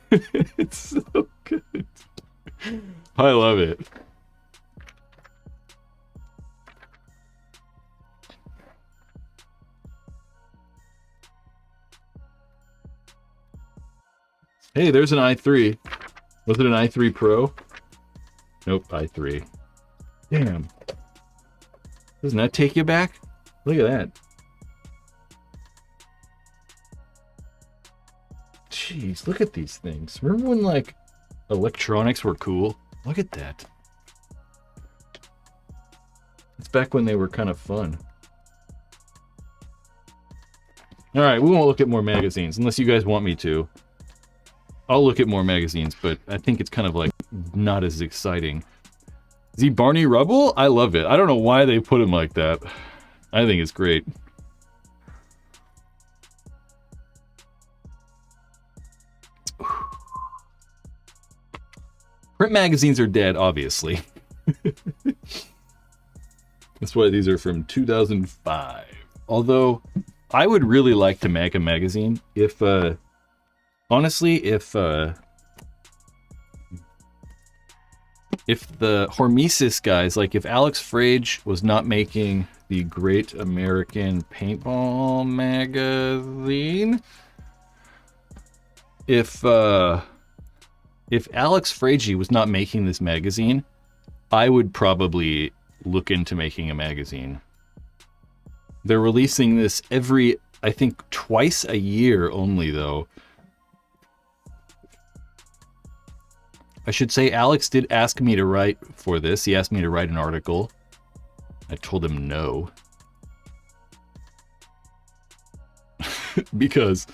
It's so good. I love it. Hey, there's an i3. Was it an i3 Pro? Nope, i3. Damn. Doesn't that take you back? Look at that. Jeez, look at these things. Remember when, like, electronics were cool? Look at that. It's back when they were kind of fun. Alright, we won't look at more magazines, unless you guys want me to. I'll look at more magazines, but I think it's kind of, like, not as exciting. Is he Barney Rubble? I love it. I don't know why they put him like that. I think it's great. Print magazines are dead, obviously. That's why these are from 2005. Although, I would really like to make a magazine if, honestly, if the Hormesis guys, like if Alex Frage was not making the Great American Paintball magazine, if Alex Frage was not making this magazine, I would probably look into making a magazine. They're releasing this every, I think, twice a year only, though. I should say Alex did ask me to write for this. He asked me to write an article. I told him no. Because,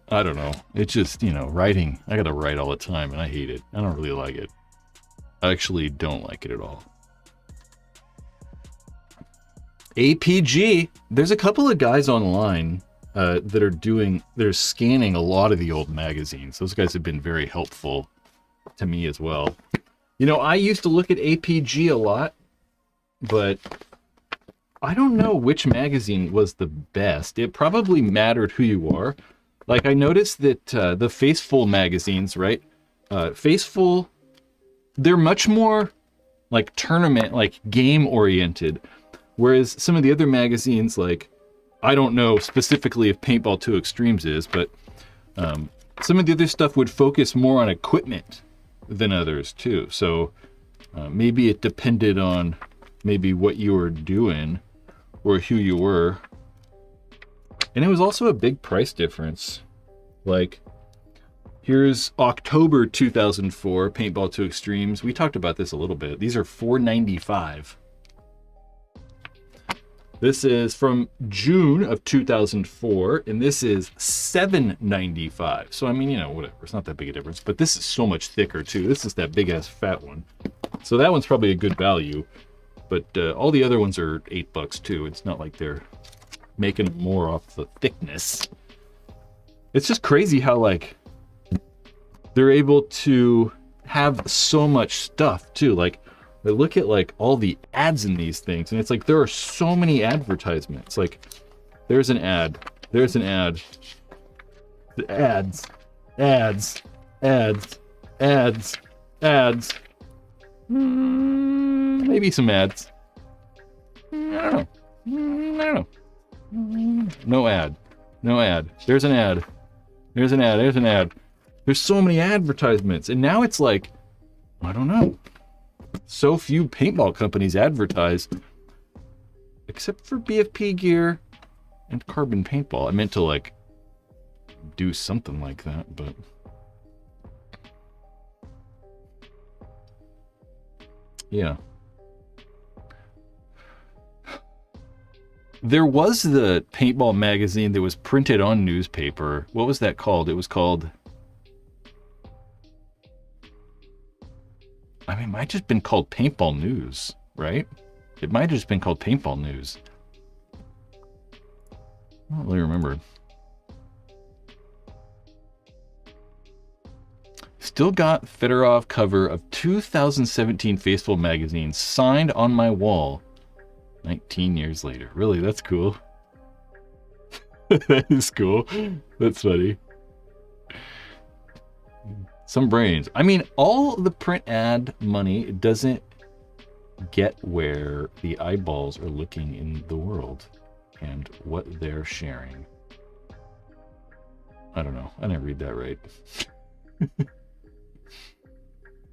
I don't know. It's just, you know, writing. I gotta write all the time, and I hate it. I don't really like it. I actually don't like it at all. APG. There's a couple of guys online that are scanning a lot of the old magazines. Those guys have been very helpful. to me as well. You know, I used to look at APG a lot, but I don't know which magazine was the best. It probably mattered who you are. Like, I noticed that the Faceful magazines, right? Faceful, they're much more like tournament, like game oriented. Whereas some of the other magazines, like, I don't know specifically if Paintball 2 Extremes is, but some of the other stuff would focus more on equipment than others too. So maybe it depended on maybe what you were doing or who you were. And it was also a big price difference. Like, here's October 2004 Paintball 2 Extremes. We talked about this a little bit. These are $4.95. This is from June of 2004, and this is $7.95. So, I mean, you know, whatever. It's not that big a difference. But this is so much thicker, too. This is that big-ass fat one. So that one's probably a good value. But all the other ones are $8, too. It's not like they're making more off the thickness. It's just crazy how, like, they're able to have so much stuff, too. Like, I look at, like, all the ads in these things, and it's like there are so many advertisements. Like, there's an ad. There's an ad. The ads. Ads. Ads. Ads. Ads. Maybe some ads. I don't know. No ad. No ad. There's an ad. There's an ad. There's an ad. There's so many advertisements. And now it's like, I don't know. So few paintball companies advertise. Except for BFP gear and Carbon Paintball. I meant to, like, do something like that, but... yeah. There was the Paintball magazine that was printed on newspaper. What was that called? It was called... I mean, it might have just been called Paintball News, right? It might have just been called Paintball News. I don't really remember. Still got Fedorov cover of 2017 Faceful magazine signed on my wall 19 years later. Really, that's cool. That is cool. That's funny. Some brains. I mean, all the print ad money doesn't get where the eyeballs are looking in the world and what they're sharing. I don't know. I didn't read that right.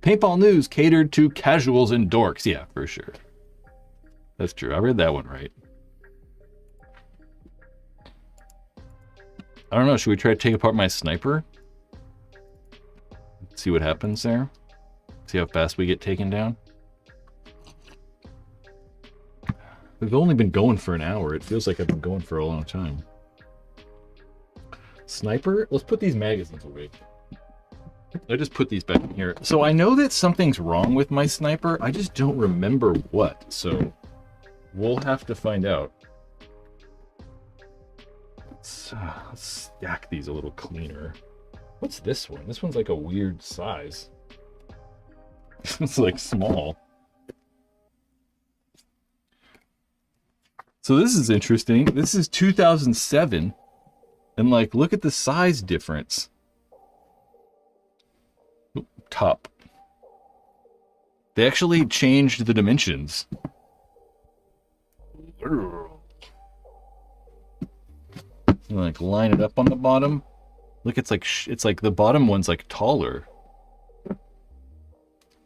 Paintball News catered to casuals and dorks. Yeah, for sure. That's true. I read that one right. I don't know. Should we try to take apart my sniper? See what happens there? See how fast we get taken down? We've only been going for an hour. It feels like I've been going for a long time. Sniper? Let's put these magazines away. I just put these back in here. So I know that something's wrong with my sniper. I just don't remember what. So we'll have to find out. Let's stack these a little cleaner. What's this one? This one's like a weird size. It's like small. So this is interesting. This is 2007. And like, look at the size difference. Top. They actually changed the dimensions. Like, line it up on the bottom. Look, it's like the bottom one's like taller.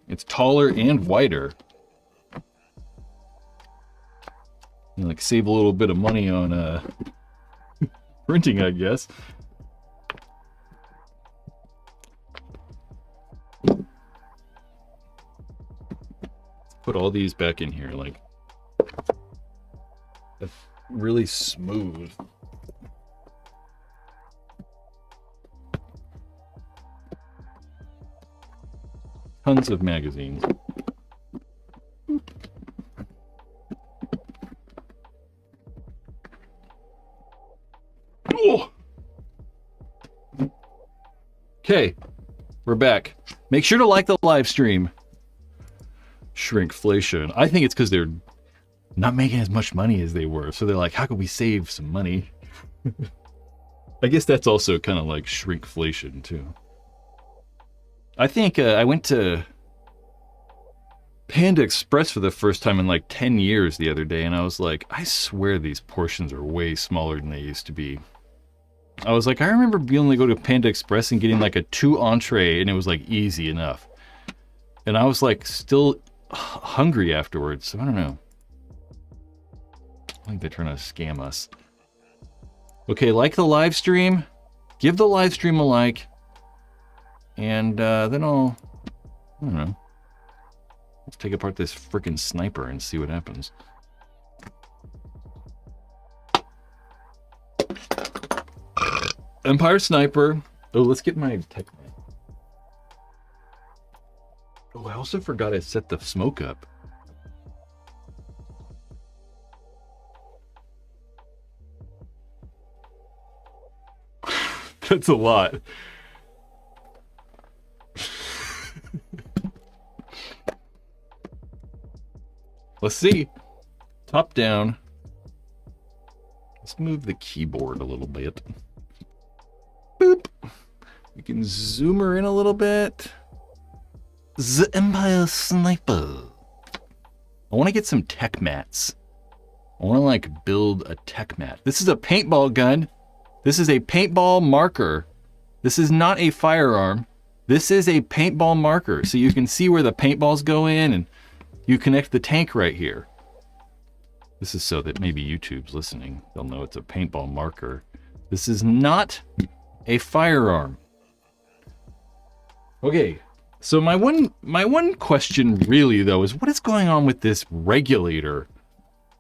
It's taller and wider. You like save a little bit of money on printing, I guess. Put all these back in here, like that's really smooth. Tons of magazines. Oh! Okay, we're back. Make sure to like the live stream. Shrinkflation. I think it's because they're not making as much money as they were. So they're like, how can we save some money? I guess that's also kind of like shrinkflation too. I think I went to Panda Express for the first time in like 10 years the other day, and I was like, I swear these portions are way smaller than they used to be. I was like, I remember being able to go to Panda Express and getting like a 2 entree, and it was like easy enough. And I was like still hungry afterwards, so I don't know. I think they're trying to scam us. Okay, like the live stream. Give the live stream a like. And then I don't know. Let's take apart this freaking sniper and see what happens. Empire Sniper. Oh, let's get my tech. Oh, I also forgot I set the smoke up. That's a lot. Let's see. Top down. Let's move the keyboard a little bit. Boop. We can zoom her in a little bit. The Empire Sniper. I want to get some tech mats. I want to like build a tech mat. This is a paintball gun. This is a paintball marker. This is not a firearm. This is a paintball marker. So you can see where the paintballs go in, and you connect the tank right here. This is so that maybe YouTube's listening. They'll know it's a paintball marker. This is not a firearm. Okay, so my one question really though is what is going on with this regulator?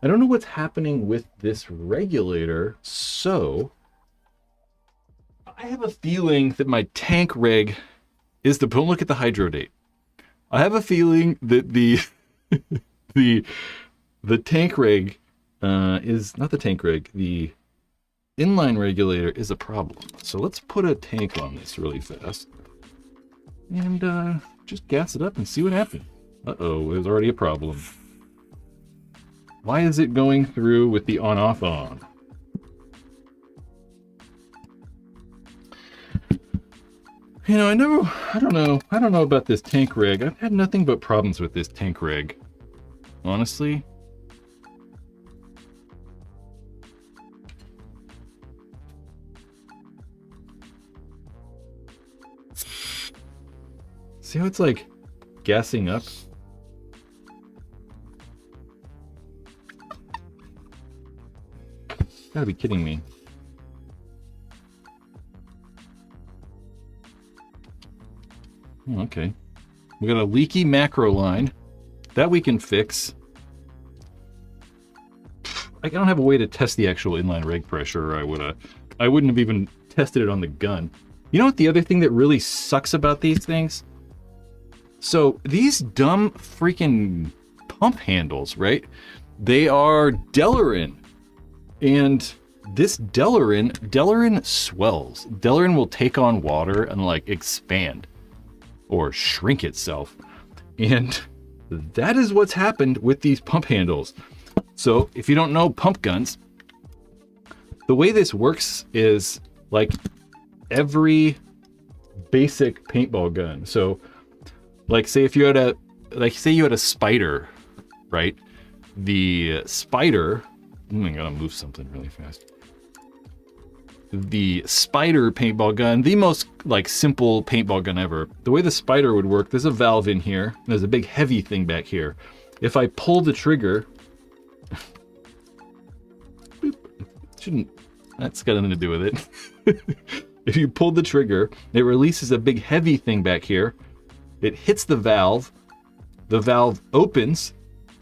I don't know what's happening with this regulator, so I have a feeling that my tank reg is the, don't look at the hydro date. I have a feeling that the tank reg is not the tank reg, the inline regulator is a problem. So let's put a tank on this really fast and just gas it up and see what happens. Uh-oh, there's already a problem. Why is it going through with the on-off on? You know, I don't know about this tank rig. I've had nothing but problems with this tank rig, honestly. See how it's like gassing up? Gotta be kidding me. Oh, okay. We got a leaky macro line. That we can fix. I don't have a way to test the actual inline reg pressure, or I wouldn't have even tested it on the gun. You know what the other thing that really sucks about these things? So these dumb freaking pump handles, right? They are Delrin. And this Delrin swells. Delrin will take on water and like expand or shrink itself. And that is what's happened with these pump handles. So if you don't know pump guns, the way this works is like every basic paintball gun. So like say if you had a spider, right? The spider, I gotta move something really fast. The spider paintball gun, the most like simple paintball gun ever. The way the spider would work, there's a valve in here. There's a big heavy thing back here. If I pull the trigger, that's got nothing to do with it. If you pull the trigger, it releases a big heavy thing back here. It hits the valve opens,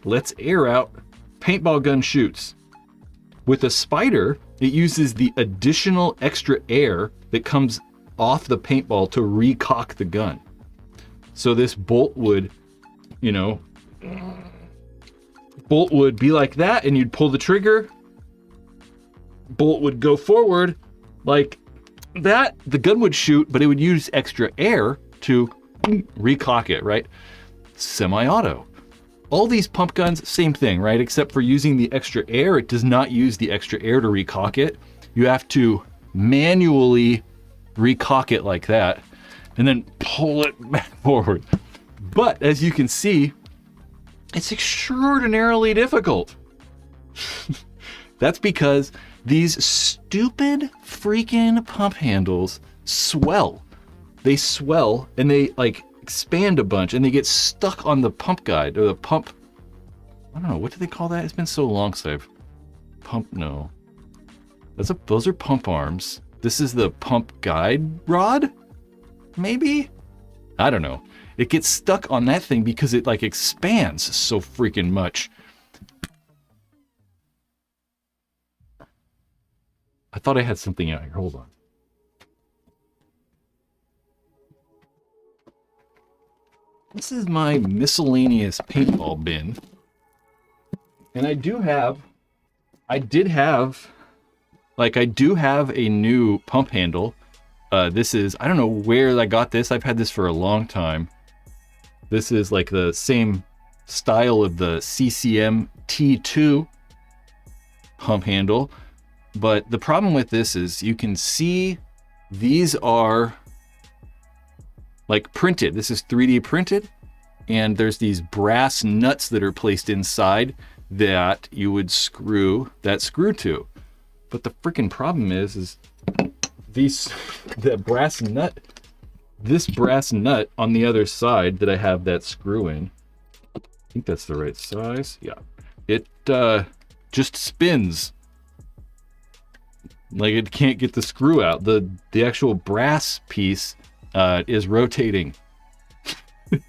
lets air out, paintball gun shoots. With a spider, it uses the additional extra air that comes off the paintball to recock the gun. So this bolt would, be like that, and you'd pull the trigger, bolt would go forward like that, the gun would shoot, but it would use extra air to recock it, right? Semi-auto. All these pump guns, same thing, right? Except for using the extra air, it does not use the extra air to recock it. You have to manually recock it like that and then pull it back forward. But as you can see, it's extraordinarily difficult. That's because these stupid freaking pump handles swell. They swell and they like expand a bunch and they get stuck on the pump guide or the pump. I don't know, what do they call that? It's been so long since I've no. Those are pump arms. This is the pump guide rod? Maybe? I don't know. It gets stuck on that thing because it like expands so freaking much. I thought I had something out here. Hold on. This is my miscellaneous paintball bin. And I do have a new pump handle. This is, I don't know where I got this. I've had this for a long time. This is like the same style of the CCM T2 pump handle. But the problem with this is you can see these are like printed. This is 3D printed. And there's these brass nuts that are placed inside that you would screw that screw to. But the freaking problem is this brass nut on the other side that I have that screw in. I think that's the right size. Yeah. It just spins. Like it can't get the screw out. The actual brass piece is rotating.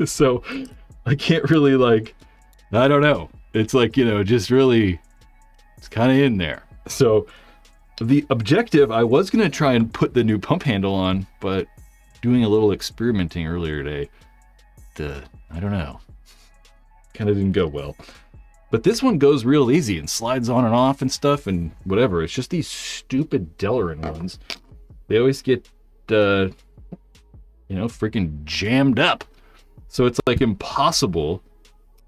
So I can't really I don't know. It's like, just really, it's kind of in there. So the objective, I was going to try and put the new pump handle on, but doing a little experimenting earlier today, I don't know. Kind of didn't go well. But this one goes real easy and slides on and off and stuff and whatever. It's just these stupid Delrin ones. They always get, freaking jammed up. So it's like impossible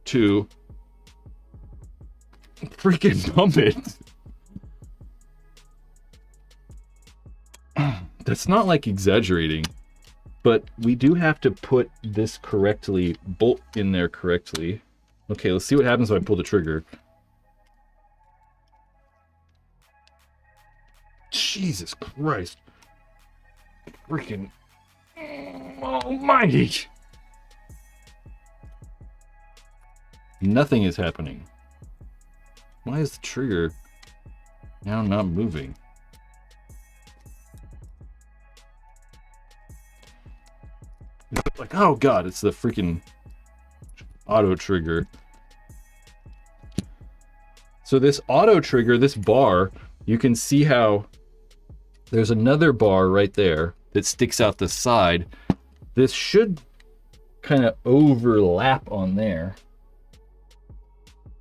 to freaking pump it. That's not like exaggerating, but we do have to put this correctly, bolt in there correctly. Okay, let's see what happens when I pull the trigger. Jesus Christ. Freaking almighty. Nothing is happening. Why is the trigger now not moving? Like, oh god, it's the freaking auto trigger. So this auto trigger, this bar, you can see how there's another bar right there that sticks out the side. This should kind of overlap on there.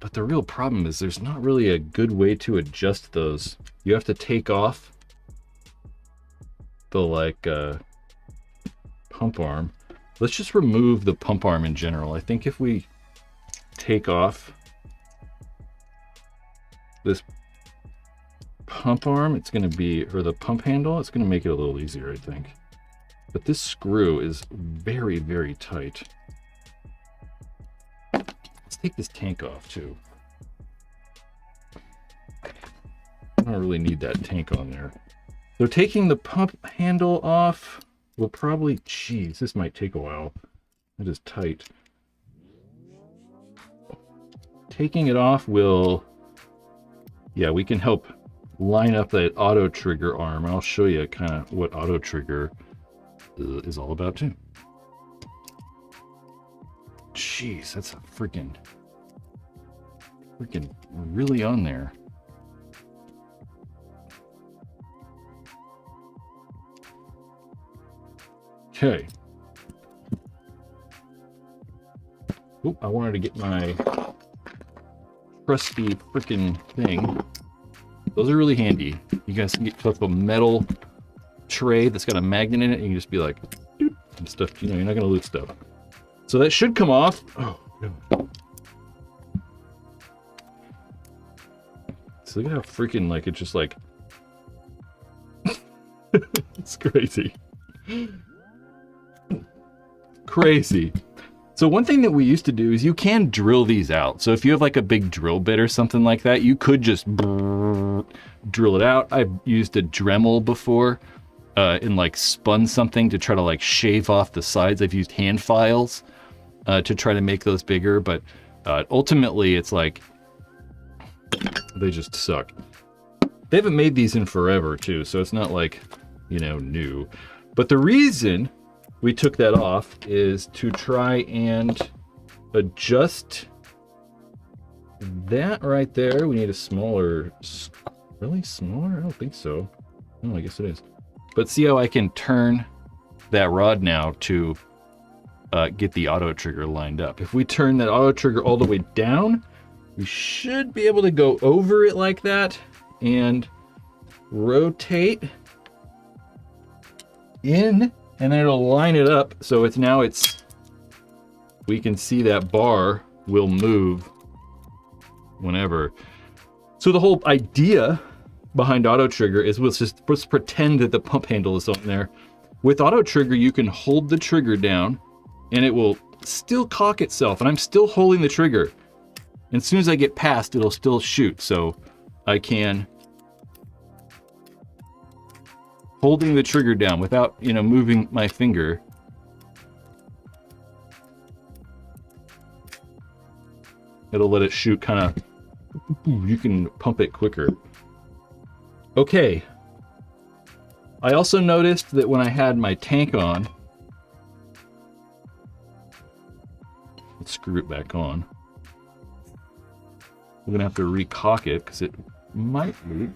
But the real problem is there's not really a good way to adjust those. You have to take off the pump arm. Let's just remove the pump arm in general. I think if we take off this pump arm, it's going to be, or the pump handle, it's going to make it a little easier, I think. But this screw is very, very tight. Let's take this tank off too. I don't really need that tank on there. So taking the pump handle off will probably, geez, this might take a while. It is tight. Taking it off will, yeah, we can help line up that auto trigger arm. I'll show you kind of what auto trigger is all about too. Jeez, that's a freaking really on there. Okay. Oop, I wanted to get my trusty freaking thing. Those are really handy. You guys can get a metal tray that's got a magnet in it, and you can just be like, doot, and stuff. You know, you're not gonna loot stuff. So that should come off. Oh, God. So look at how freaking, like, it's just like... It's crazy. Crazy. So one thing that we used to do is you can drill these out. So if you have like a big drill bit or something like that, you could just drill it out. I've used a Dremel before and like spun something to try to like shave off the sides. I've used hand files to try to make those bigger, but ultimately it's like they just suck. They haven't made these in forever too, so it's not like, you know, new. But the reason we took that off is to try and adjust that right there. We need a smaller, really smaller? I don't think so. Oh, I guess it is. But see how I can turn that rod now to get the auto trigger lined up. If we turn that auto trigger all the way down, we should be able to go over it like that and rotate in, and then it'll line it up so it's now we can see that bar will move whenever. So the whole idea behind auto trigger is let's pretend that the pump handle is on there. With auto trigger, you can hold the trigger down and it will still cock itself, and I'm still holding the trigger. And as soon as I get past, it'll still shoot. So I can, holding the trigger down without, you know, moving my finger, it'll let it shoot kind of, you can pump it quicker. Okay. I also noticed that when I had my tank on, let's screw it back on. We're gonna have to recock it because it might leak.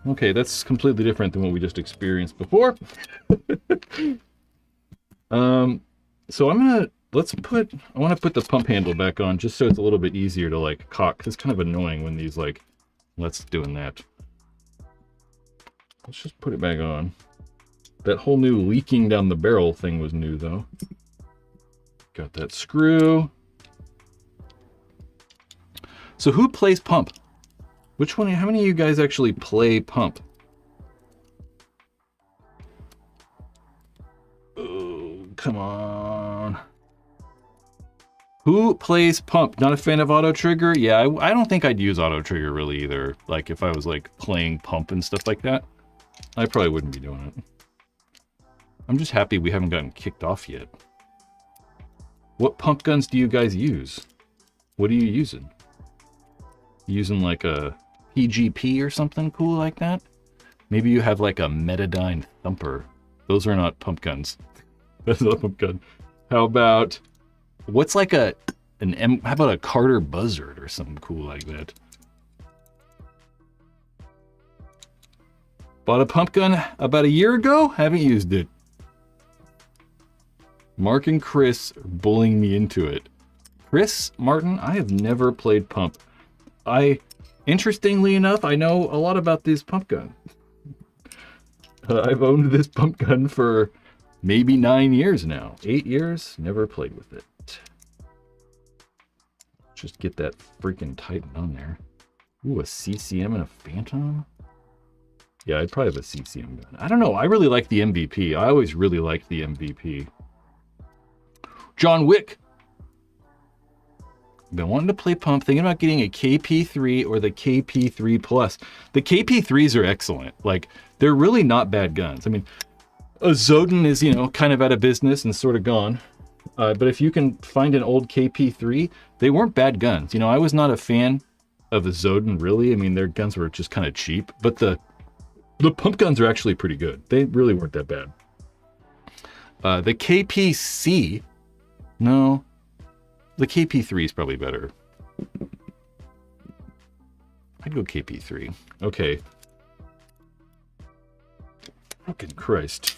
Okay, that's completely different than what we just experienced before. So I want to put the pump handle back on just so it's a little bit easier to like cock. It's kind of annoying when these like, let's doing that. Let's just put it back on. That whole new leaking down the barrel thing was new though. Got that screw. So who plays pump? Which one, how many of you guys actually play pump? Oh, come on. Who plays pump? Not a fan of auto trigger? Yeah, I don't think I'd use auto trigger really either. Like if I was like playing pump and stuff like that, I probably wouldn't be doing it. I'm just happy we haven't gotten kicked off yet. What pump guns do you guys use? What are you using? Using like a PGP or something cool like that? Maybe you have like a Metadyne Thumper. Those are not pump guns. That's not a pump gun. How about, what's like how about a Carter Buzzard or something cool like that? Bought a pump gun about a year ago, haven't used it. Mark and Chris are bullying me into it. Chris Martin, I have never played pump. Interestingly enough, I know a lot about this pump gun. I've owned this pump gun for maybe 9 years now. 8 years, never played with it. Just get that freaking Titan on there. Ooh, a CCM and a Phantom? Yeah, I'd probably have a CCM gun. I don't know, I really like the MVP. I always really liked the MVP. John Wick. Been wanting to play pump, thinking about getting a KP3 or the KP3 Plus. The KP3s are excellent. Like, they're really not bad guns. I mean, a Zodin is, you know, kind of out of business and sort of gone. But if you can find an old KP3, they weren't bad guns. You know, I was not a fan of the Zodin, really. I mean, their guns were just kind of cheap. But the pump guns are actually pretty good. They really weren't that bad. The KPC, no. The KP3 is probably better. I'd go KP3. Okay. Fucking Christ.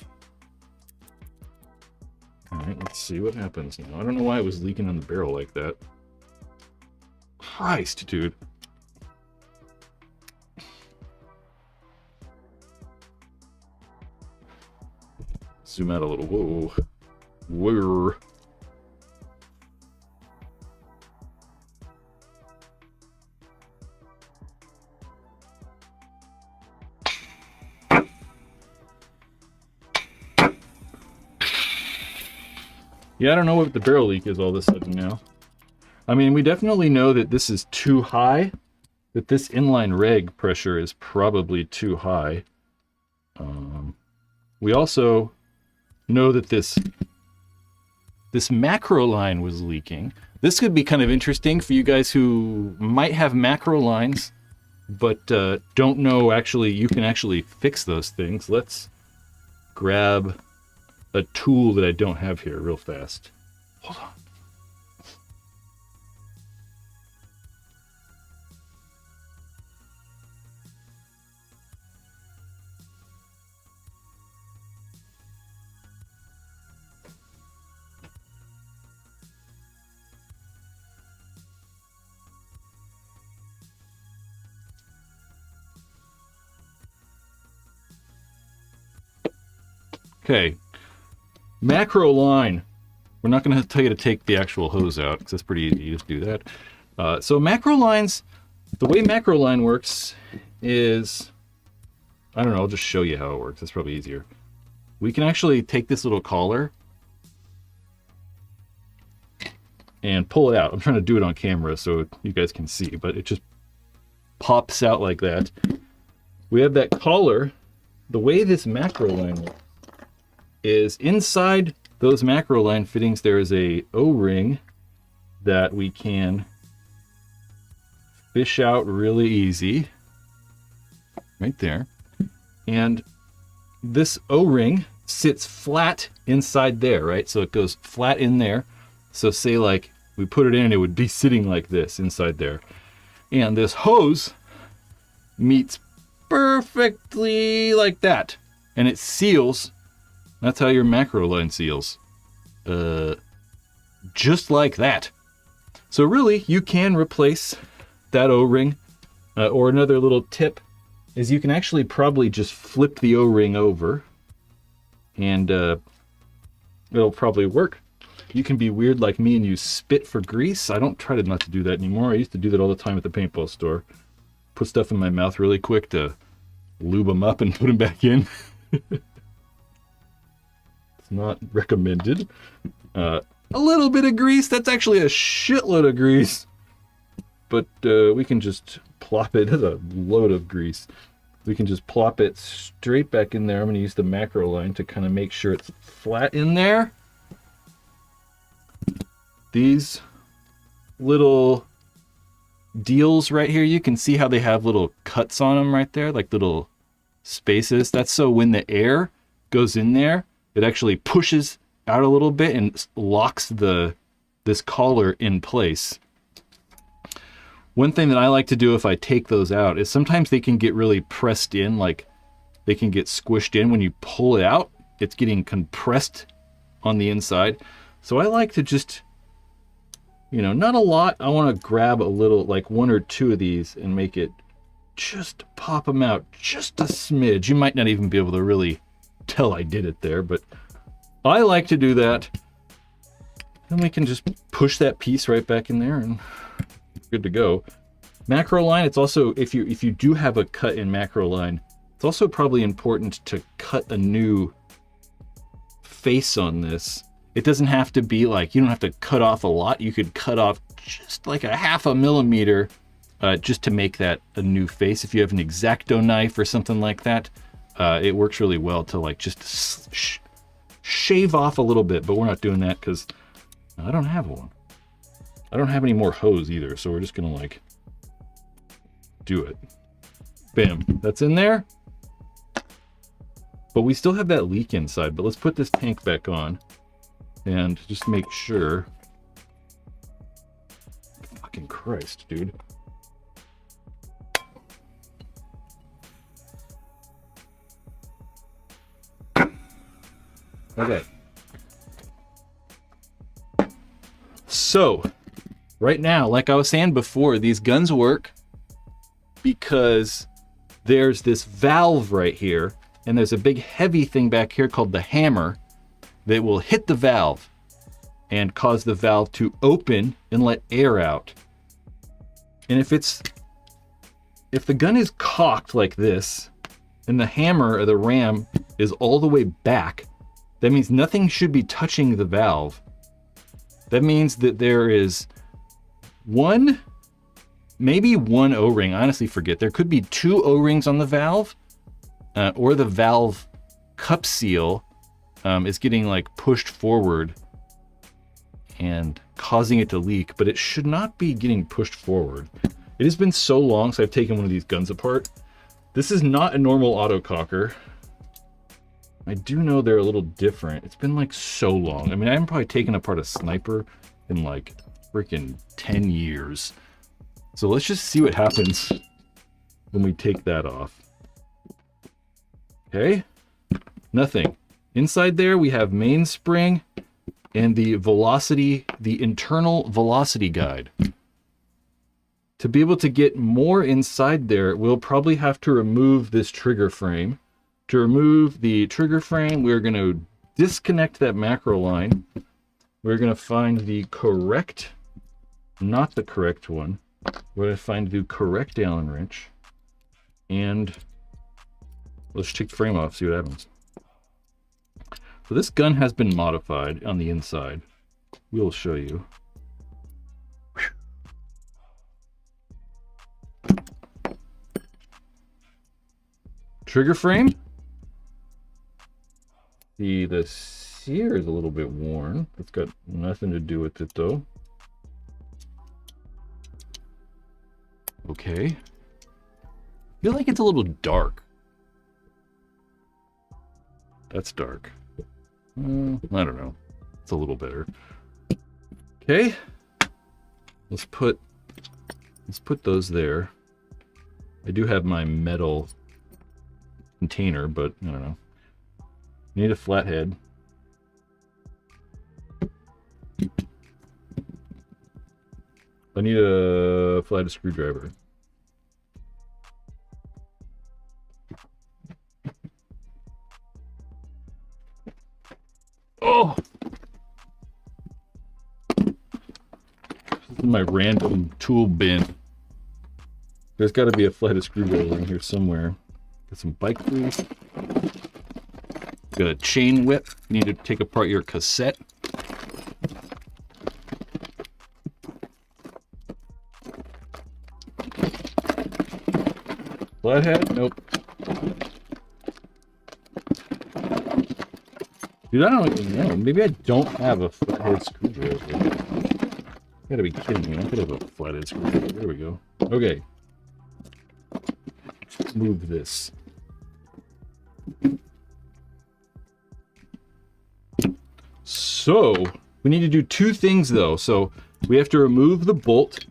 All right, let's see what happens now. I don't know why it was leaking on the barrel like that. Christ, dude. Zoom out a little. Whoa. Whoa. Yeah, I don't know what the barrel leak is all of a sudden now. I mean, we definitely know that this is too high, that this inline reg pressure is probably too high. We also know that this macro line was leaking. This could be kind of interesting for you guys who might have macro lines, but don't know actually you can actually fix those things. Let's grab a tool that I don't have here real fast. Hold on. Okay, macro line. We're not going to tell you to take the actual hose out because that's pretty easy. You just do that. So macro lines, the way macro line works is, I don't know, I'll just show you how it works. That's probably easier. We can actually take this little collar and pull it out. I'm trying to do it on camera so you guys can see, but it just pops out like that. We have that collar. The way this macro line works is inside those macro line fittings there is a O-ring that we can fish out really easy right there, and this O-ring sits flat inside there, right? So it goes flat in there. So say like we put it in, it would be sitting like this inside there, and this hose meets perfectly like that, and it seals. That's how your macro line seals. Just like that. So really, you can replace that O-ring. Or another little tip is you can actually probably just flip the O-ring over and it'll probably work. You can be weird like me and use spit for grease. I don't try to not to do that anymore. I used to do that all the time at the paintball store. Put stuff in my mouth really quick to lube them up and put them back in. Not recommended. A little bit of grease. That's actually a shitload of grease. But we can just plop it. That's a load of grease. We can just plop it straight back in there. I'm going to use the macro line to kind of make sure it's flat in there. These little deals right here, you can see how they have little cuts on them right there, like little spaces. That's so when the air goes in there, it actually pushes out a little bit and locks this collar in place. One thing that I like to do if I take those out is sometimes they can get really pressed in, like they can get squished in. When you pull it out, it's getting compressed on the inside. So I like to just, you know, not a lot. I want to grab a little, like 1 or 2 of these and make it just pop them out just a smidge. You might not even be able to really tell I did it there, but I like to do that. And we can just push that piece right back in there and good to go. Macro line, it's also, if you do have a cut in macro line, it's also probably important to cut a new face on this. It doesn't have to be like, you don't have to cut off a lot. You could cut off just like a 0.5 millimeter just to make that a new face. If you have an X-Acto knife or something like that, it works really well to like just shave off a little bit, but we're not doing that because I don't have one. I don't have any more hose either, so we're just gonna like do it. Bam, that's in there. But we still have that leak inside, but let's put this tank back on and just make sure. Fucking Christ, dude. Okay. So right now, like I was saying before, these guns work because there's this valve right here, and there's a big heavy thing back here called the hammer that will hit the valve and cause the valve to open and let air out. And if the gun is cocked like this, and the hammer or the ram is all the way back, that means nothing should be touching the valve. That means that there is maybe one O-ring. I honestly forget. There could be 2 O-rings on the valve, or the valve cup seal is getting like pushed forward and causing it to leak, but it should not be getting pushed forward. It has been so long since I've taken one of these guns apart. This is not a normal autococker. I do know they're a little different. It's been like so long. I mean, I haven't probably taken apart a sniper in like freaking 10 years. So let's just see what happens when we take that off. Okay, nothing. Inside there we have mainspring and the velocity, the internal velocity guide. To be able to get more inside there, we'll probably have to remove this trigger frame. To remove the trigger frame, we're going to disconnect that macro line. We're going to find the correct, not the correct one. We're going to find the correct Allen wrench. And let's take the frame off, see what happens. So this gun has been modified on the inside. We'll show you. Trigger frame. The sear is a little bit worn. It's got nothing to do with it though. Okay. I feel like it's a little dark. That's dark. I don't know. It's a little better. Okay. Let's put those there. I do have my metal container, but I don't know. Need a flathead. I need a flathead screwdriver. Oh! This is my random tool bin. There's got to be a flathead screwdriver in here somewhere. Got some bike grease. Got a chain whip. You need to take apart your cassette. Flathead? Nope. Dude, I don't even know. Maybe I don't have a flathead screwdriver. You gotta be kidding me. I could have a flathead screwdriver. There we go. Okay. Let's move this. So, we need to do 2 things though. So, we have to remove the bolt.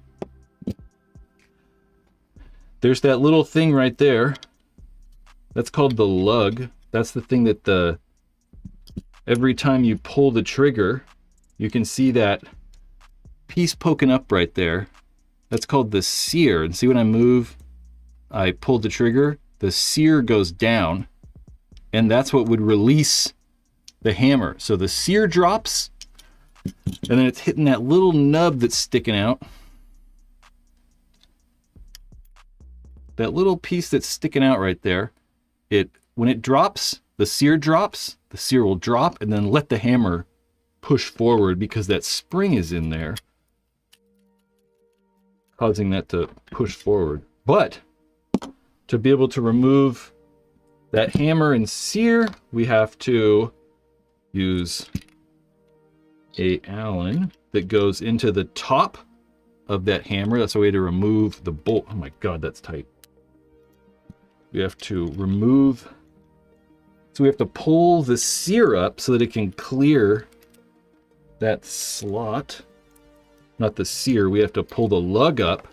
There's that little thing right there. That's called the lug. That's the thing that every time you pull the trigger, you can see that piece poking up right there. That's called the sear. And see when I move, I pull the trigger, the sear goes down, and that's what would release the hammer. So the sear drops, and then it's hitting that little nub that's sticking out. That little piece that's sticking out right there, when it drops, the sear will drop and then let the hammer push forward because that spring is in there, causing that to push forward. But to be able to remove that hammer and sear, we have to use a Allen that goes into the top of that hammer. That's a way to remove the bolt. Oh my God, that's tight. We have to remove, so we have to pull the sear up so that it can clear that slot. Not the sear, we have to pull the lug up,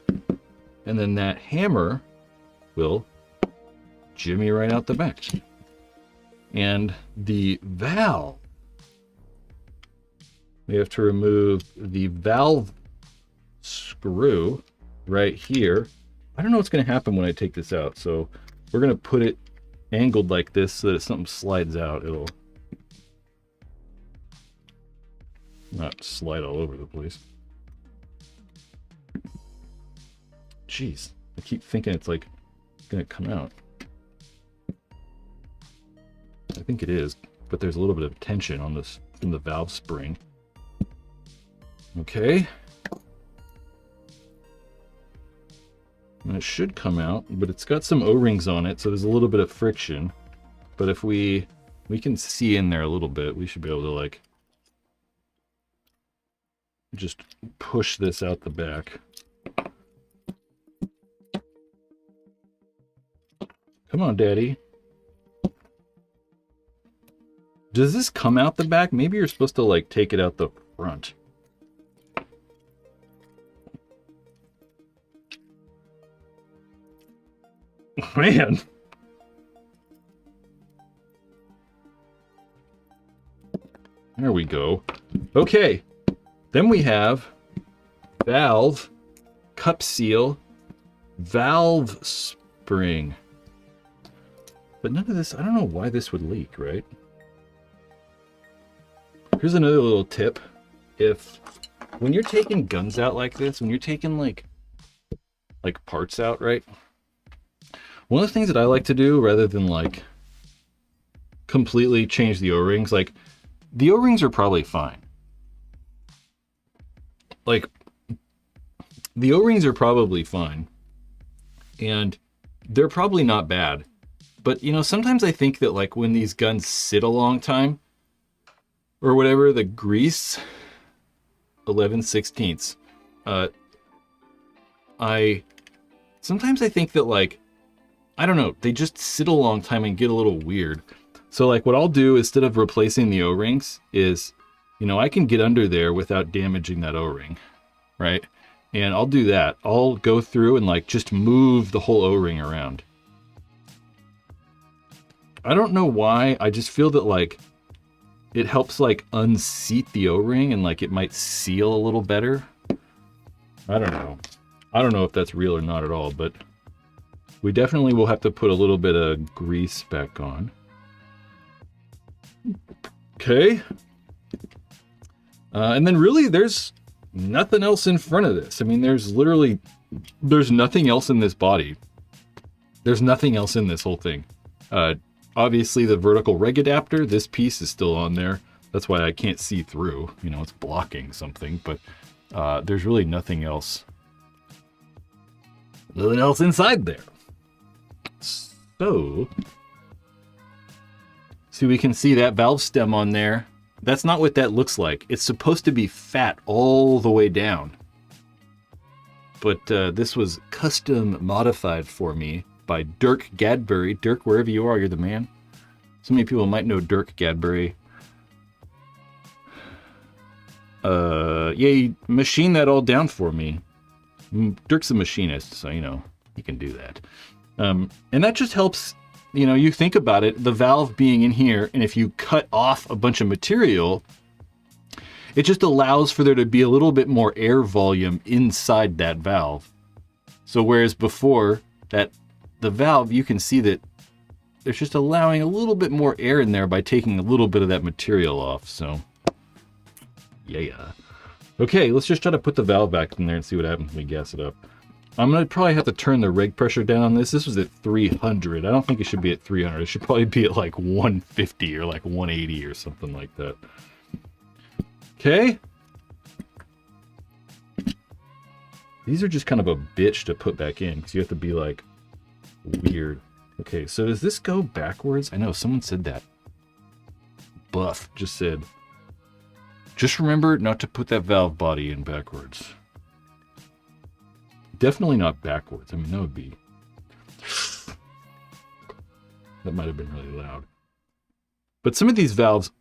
and then that hammer will jimmy right out the back. And the valve we have to remove the valve screw right here. I don't know what's going to happen when I take this out, so we're going to put it angled like this so that if something slides out, it'll not slide all over the place. Jeez, I keep thinking it's like going to come out. I think it is, but there's a little bit of tension on this in the valve spring. Okay. And it should come out, but it's got some O-rings on it, so there's a little bit of friction. But if we can see in there a little bit, we should be able to like just push this out the back. Come on, Daddy. Does this come out the back? Maybe you're supposed to like take it out the front. Man. There we go. Okay. Then we have valve, cup seal, valve spring. But none of this, I don't know why this would leak, right? Here's another little tip. When you're taking guns out like this, when you're taking like parts out, right? One of the things that I like to do, rather than like completely change the O-rings, like the O-rings are probably fine. Like the O-rings are probably fine. And they're probably not bad. But you know, sometimes I think that like when these guns sit a long time, or whatever, the grease, 11/16. Sometimes I think that like, I don't know, they just sit a long time and get a little weird. So like what I'll do instead of replacing the O-rings is, you know, I can get under there without damaging that O-ring, right? And I'll do that. I'll go through and like just move the whole O-ring around. I don't know why, I just feel that like, it helps like unseat the O-ring and like it might seal a little better. I don't know. I don't know if that's real or not at all, but we definitely will have to put a little bit of grease back on. Okay. And then really there's nothing else in front of this. I mean, there's nothing else in this body. There's nothing else in this whole thing. Obviously the vertical reg adapter, this piece is still on there. That's why I can't see through, you know, it's blocking something, but there's really nothing else inside there. So we can see that valve stem on there. That's not what that looks like. It's supposed to be fat all the way down. But this was custom modified for me by Dirk Gadbury. Dirk, wherever you are, you're the man. So many people might know Dirk Gadbury. Yeah, he machined that all down for me. Dirk's a machinist, so you know, he can do that. And that just helps, you know, you think about it, the valve being in here, and if you cut off a bunch of material, it just allows for there to be a little bit more air volume inside that valve. So whereas before, the valve, you can see that there's just allowing a little bit more air in there by taking a little bit of that material off, so yeah. Okay, let's just try to put the valve back in there and see what happens when we gas it up. I'm gonna probably have to turn the reg pressure down on this. This was at 300. I don't think it should be at 300. It should probably be at like 150 or like 180 or something like that. Okay. These are just kind of a bitch to put back in because you have to be like weird. Okay, so does this go backwards? I know someone said that. Buff just said, just remember not to put that valve body in backwards. Definitely not backwards. I mean, that would be... that might have been really loud. But some of these valves,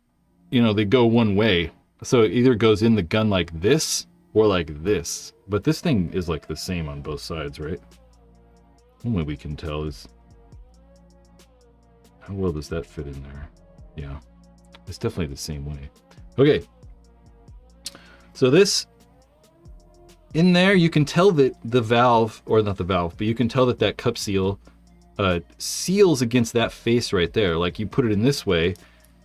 you know, they go one way. So it either goes in the gun like this or like this. But this thing is like the same on both sides, right? One way we can tell is... how well does that fit in there? Yeah. It's definitely the same way. Okay. So this, in there, you can tell that the valve, or not the valve, but you can tell that that cup seal seals against that face right there. Like you put it in this way,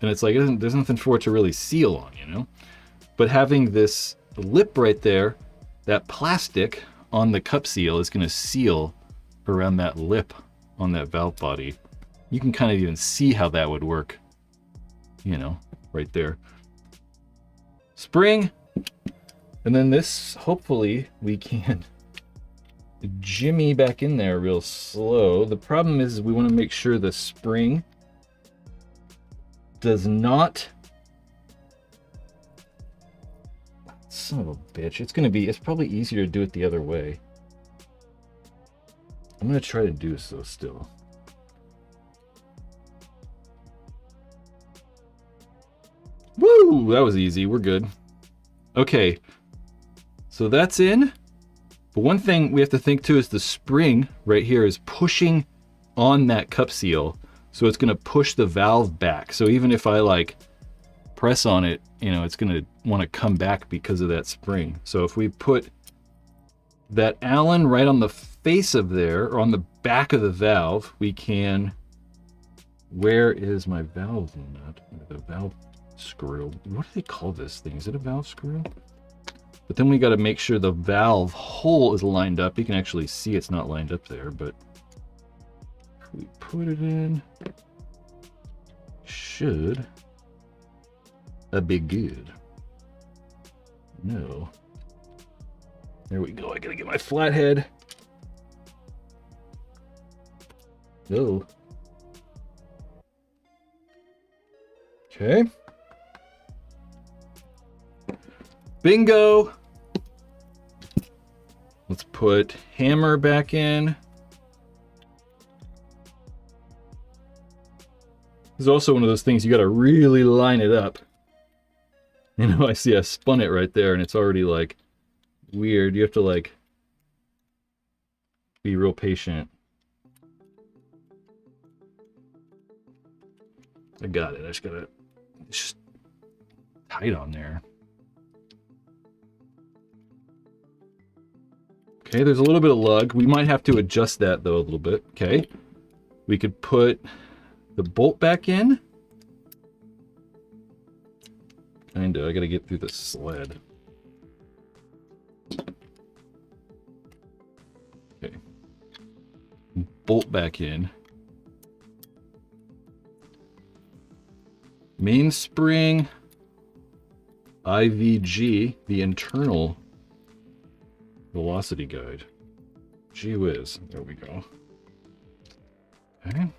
and it's like, there's nothing for it to really seal on, you know? But having this lip right there, that plastic on the cup seal is gonna seal around that lip on that valve body. You can kind of even see how that would work, you know, right there. Spring, and then this, hopefully we can jimmy back in there real slow. The problem is we want to make sure the spring does not, son of a bitch, it's probably easier to do it the other way. I'm gonna try to do so still. Woo! That was easy. We're good. Okay. So that's in. But one thing we have to think too is the spring right here is pushing on that cup seal. So it's going to push the valve back. So even if I like press on it, you know, it's going to want to come back because of that spring. So if we put that Allen right on the face of there, or on the back of the valve, we can, where is my valve nut? The valve screw. What do they call this thing? Is it a valve screw? But then we got to make sure the valve hole is lined up. You can actually see it's not lined up there, but if we put it in, should be good. No. There we go. I gotta get my flathead. No. Okay. Bingo. Let's put hammer back in. This is also one of those things you got to really line it up. You know, I see I spun it right there and it's already like weird. You have to like be real patient. I got it. I just gotta, it's just tight on there. Okay, there's a little bit of lug. We might have to adjust that though a little bit. Okay, we could put the bolt back in. Kinda, I gotta get through the sled. Okay, bolt back in. Mainspring, IVG, the internal velocity guide. Gee whiz. There we go. Okay.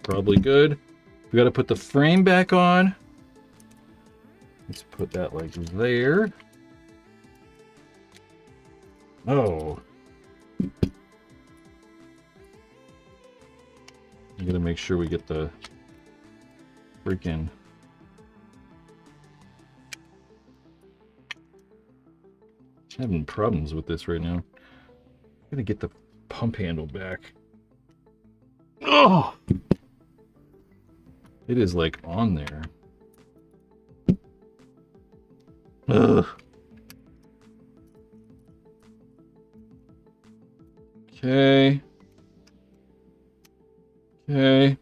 Probably good. We got to put the frame back on. Let's put that like there. Oh. I'm gonna make sure we get the freaking having problems with this right now. I'm gonna get the pump handle back. Oh, it is like on there. Ugh. Okay. Okay.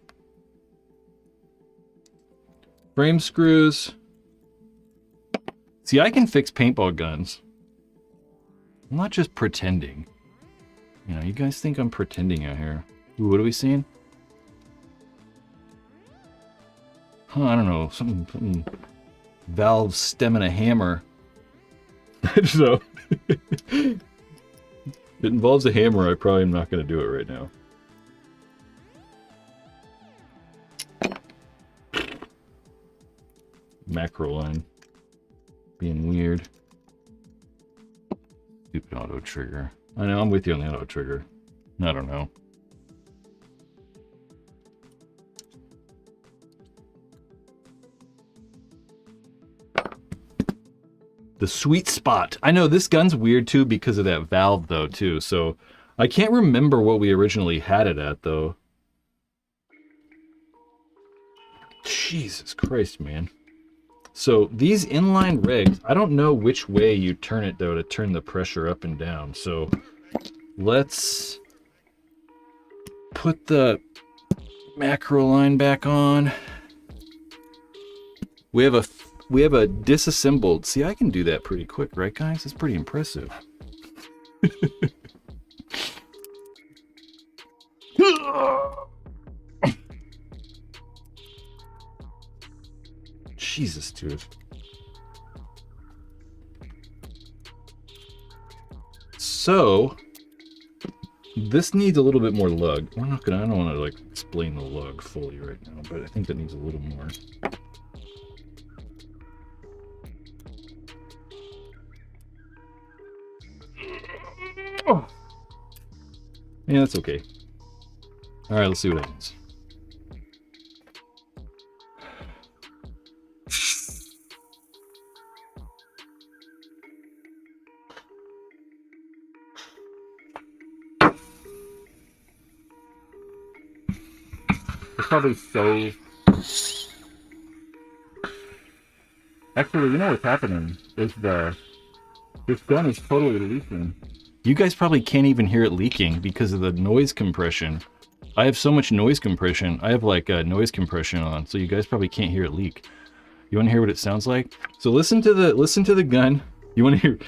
Frame screws. See, I can fix paintball guns. I'm not just pretending. You know, you guys think I'm pretending out here. Ooh, what are we seeing? Huh, I don't know. Something valve stem and a hammer. So, if it involves a hammer, I probably am not going to do it right now. Macro line being weird. Stupid auto trigger. I know, I'm with you on the auto trigger. I don't know. The sweet spot. I know this gun's weird too because of that valve though too. So I can't remember what we originally had it at though. Jesus Christ, man. So these inline regs, I don't know which way you turn it though to turn the pressure up and down. So let's put the macro line back on. We have a disassembled. See, I can do that pretty quick, right guys? It's pretty impressive. Jesus, dude. So this needs a little bit more lug. I don't want to like explain the lug fully right now, but I think that needs a little more. Oh. Yeah, that's okay. All right, let's see what happens. It's probably so... Actually, you know what's happening is this gun is totally leaking. You guys probably can't even hear it leaking because of the noise compression. I have so much noise compression. I have like noise compression on, so you guys probably can't hear it leak. You want to hear what it sounds like? So listen to the gun. You want to hear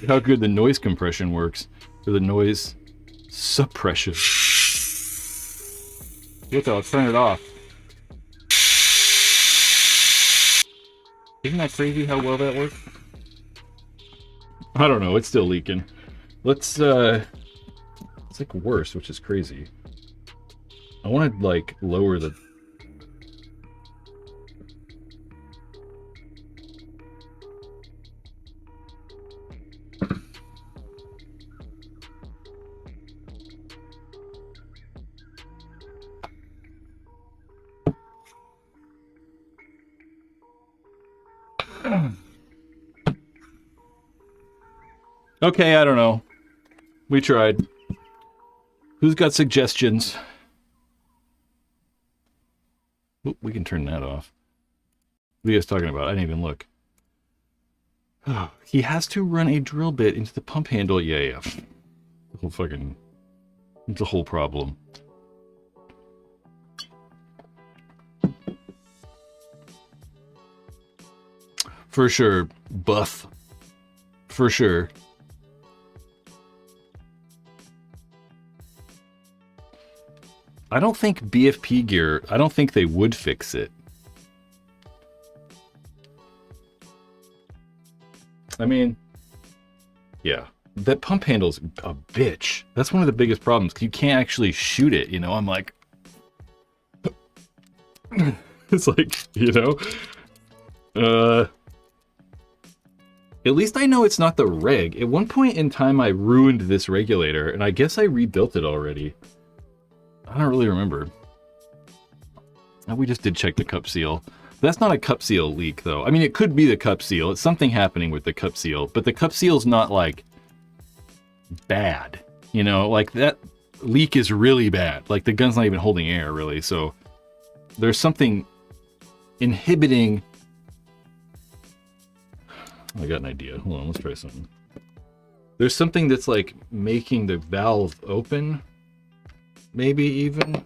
how good the noise compression works, or the noise suppression. Look, I'll turn it off. Isn't that crazy how well that works? I don't know, it's still leaking. Let's it's like worse, which is crazy. I want to like lower the... Okay, I don't know. We tried. Who's got suggestions? Oop, we can turn that off. What are you guys talking about? I didn't even look. Oh, he has to run a drill bit into the pump handle. Yeah. The whole fucking... It's a whole problem. For sure. Buff. For sure. I don't think BFP gear, I don't think they would fix it. I mean, yeah, that pump handle's a bitch. That's one of the biggest problems. You can't actually shoot it, you know? I'm like, it's like, you know, at least I know it's not the reg. At one point in time, I ruined this regulator, and I guess I rebuilt it already. I don't really remember. We just did check the cup seal. That's not a cup seal leak, though. I mean, it could be the cup seal. It's something happening with the cup seal, but the cup seal's not, like, bad. You know, like, that leak is really bad. Like, the gun's not even holding air, really, so there's something inhibiting... I got an idea. Hold on, let's try something. There's something that's, like, making the valve open... Maybe even.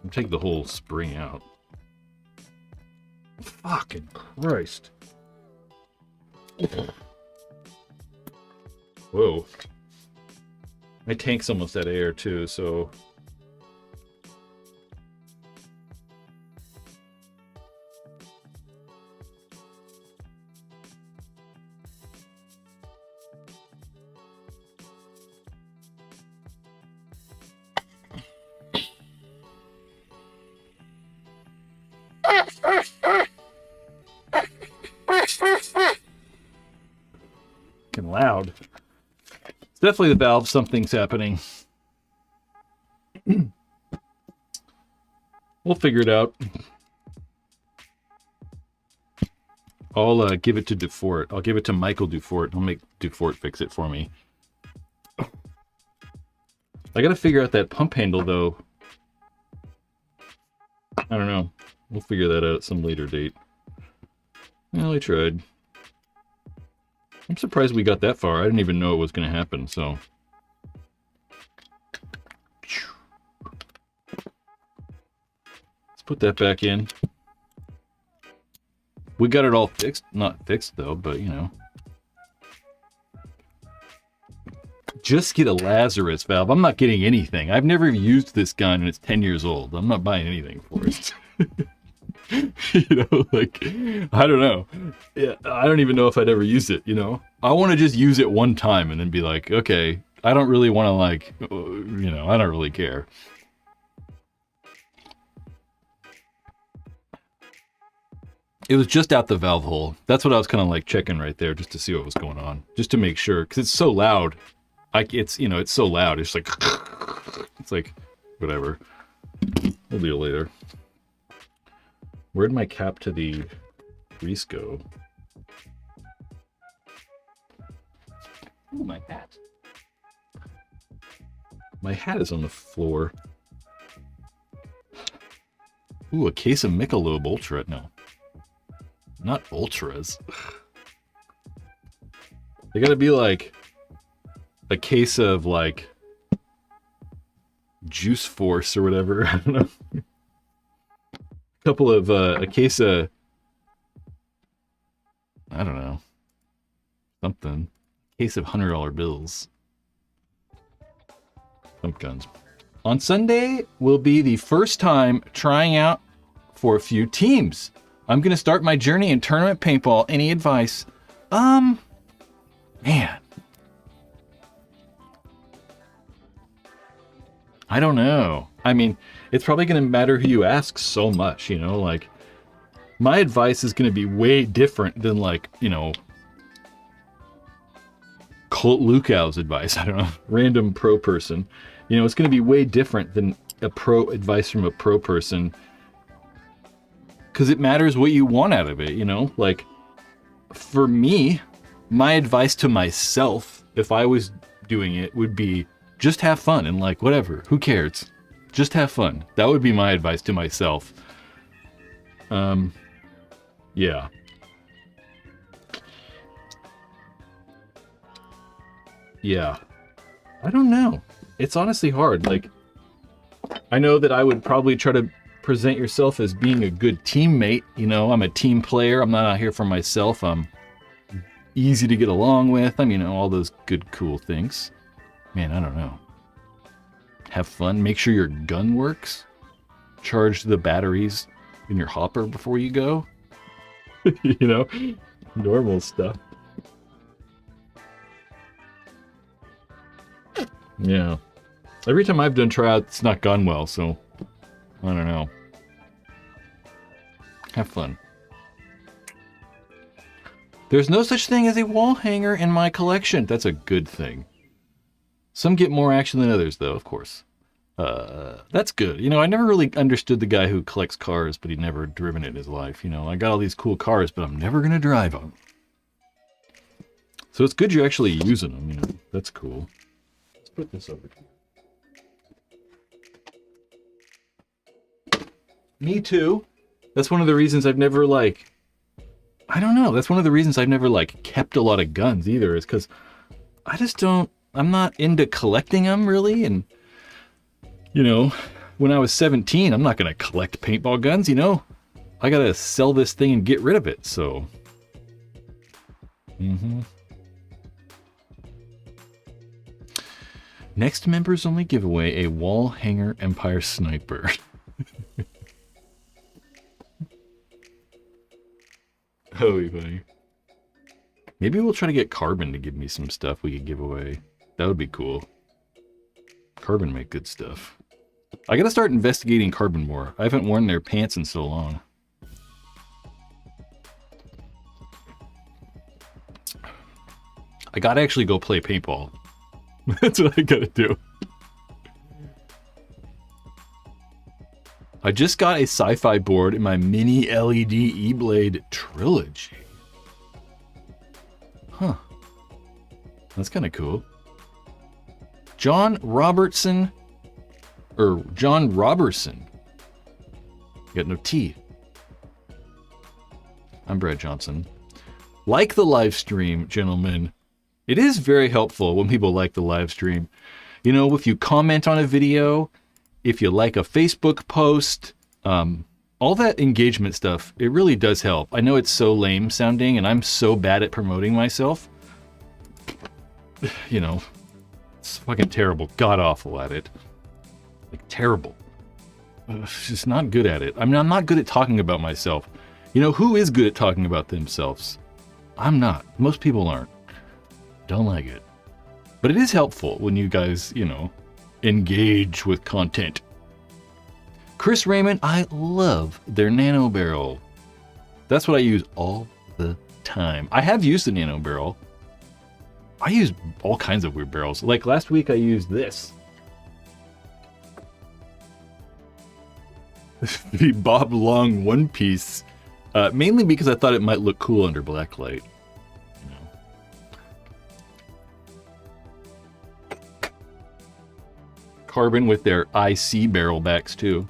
I'll take the whole spring out. Fucking Christ. Whoa. My tank's almost out of air too, so... Loud. It's definitely the valve. Something's happening. We'll figure it out. I'll give it to Dufort. I'll give it to Michael Dufort. I'll make Dufort fix it for me. I gotta figure out that pump handle, though. I don't know. We'll figure that out at some later date. Well, I tried. I'm surprised we got that far. I didn't even know it was going to happen, so... Let's put that back in. We got it all fixed. Not fixed, though, but, you know. Just get a Lazarus valve. I'm not getting anything. I've never used this gun, and it's 10 years old. I'm not buying anything for it. You know, like, I don't know. Yeah, I don't even know if I'd ever use it, you know? I want to just use it one time and then be like, okay, I don't really want to, like, you know, I don't really care. It was just out the valve hole. That's what I was kind of like checking right there, just to see what was going on. Just to make sure, because it's so loud. It's, you know, it's so loud. It's like, whatever. We'll deal later. Where'd my cap to the grease go? Ooh, my hat. My hat is on the floor. Ooh, a case of Michelob Ultra. No. Not Ultras. They gotta be like a case of like Juice Force or whatever. I don't know. A case of, I don't know, something. Case of $100 bills. Pump guns. On Sunday will be the first time trying out for a few teams. I'm going to start my journey in tournament paintball. Any advice? Man. I don't know. I mean, it's probably going to matter who you ask so much, you know, like my advice is going to be way different than like, you know, Colt Lukow's advice. I don't know, random pro person, you know, it's going to be way different than a pro advice from a pro person because it matters what you want out of it, you know, like for me, my advice to myself, if I was doing it would be just have fun and like, whatever, who cares? Just have fun. That would be my advice to myself. Yeah. Yeah. I don't know. It's honestly hard. Like, I know that I would probably try to present yourself as being a good teammate. You know, I'm a team player. I'm not out here for myself. I'm easy to get along with. I'm, you know, all those good, cool things. Man, I don't know. Have fun. Make sure your gun works. Charge the batteries in your hopper before you go. You know, normal stuff. Yeah. Every time I've done tryouts, it's not gone well, so I don't know. Have fun. There's no such thing as a wall hanger in my collection. That's a good thing. Some get more action than others, though, of course. That's good. You know, I never really understood the guy who collects cars, but he'd never driven it in his life. You know, I got all these cool cars, but I'm never going to drive them. So it's good you're actually using them, you know. That's cool. Let's put this over here. Me too. That's one of the reasons I've never, like... I don't know. That's one of the reasons I've never, like, kept a lot of guns, either. Is because I just don't... I'm not into collecting them, really, and... You know, when I was 17, I'm not going to collect paintball guns, you know? I got to sell this thing and get rid of it, so... Next members only giveaway, a wall hanger Empire Sniper. Oh, funny. Maybe we'll try to get Carbon to give me some stuff we could give away. That would be cool. Carbon make good stuff. I gotta start investigating Carbon more. I haven't worn their pants in so long. I gotta actually go play paintball. That's what I gotta do. I just got a sci-fi board in my mini LED E-Blade Trilogy. Huh. That's kind of cool. John Robertson. Got no T. I'm Brad Johnson. Like the live stream, gentlemen. It is very helpful when people like the live stream. You know, if you comment on a video, if you like a Facebook post, all that engagement stuff, it really does help. I know it's so lame sounding and I'm so bad at promoting myself. You know, it's fucking terrible. God awful at it. Like, terrible. Just not good at it. I mean, I'm not good at talking about myself. You know, who is good at talking about themselves? I'm not. Most people aren't. Don't like it. But it is helpful when you guys, you know, engage with content. Chris Raymond, I love their nano barrel. That's what I use all the time. I have used the nano barrel. I use all kinds of weird barrels. Like last week I used this. The Bob Long One Piece. Mainly because I thought it might look cool under blacklight. You know. Carbon with their IC barrel backs too.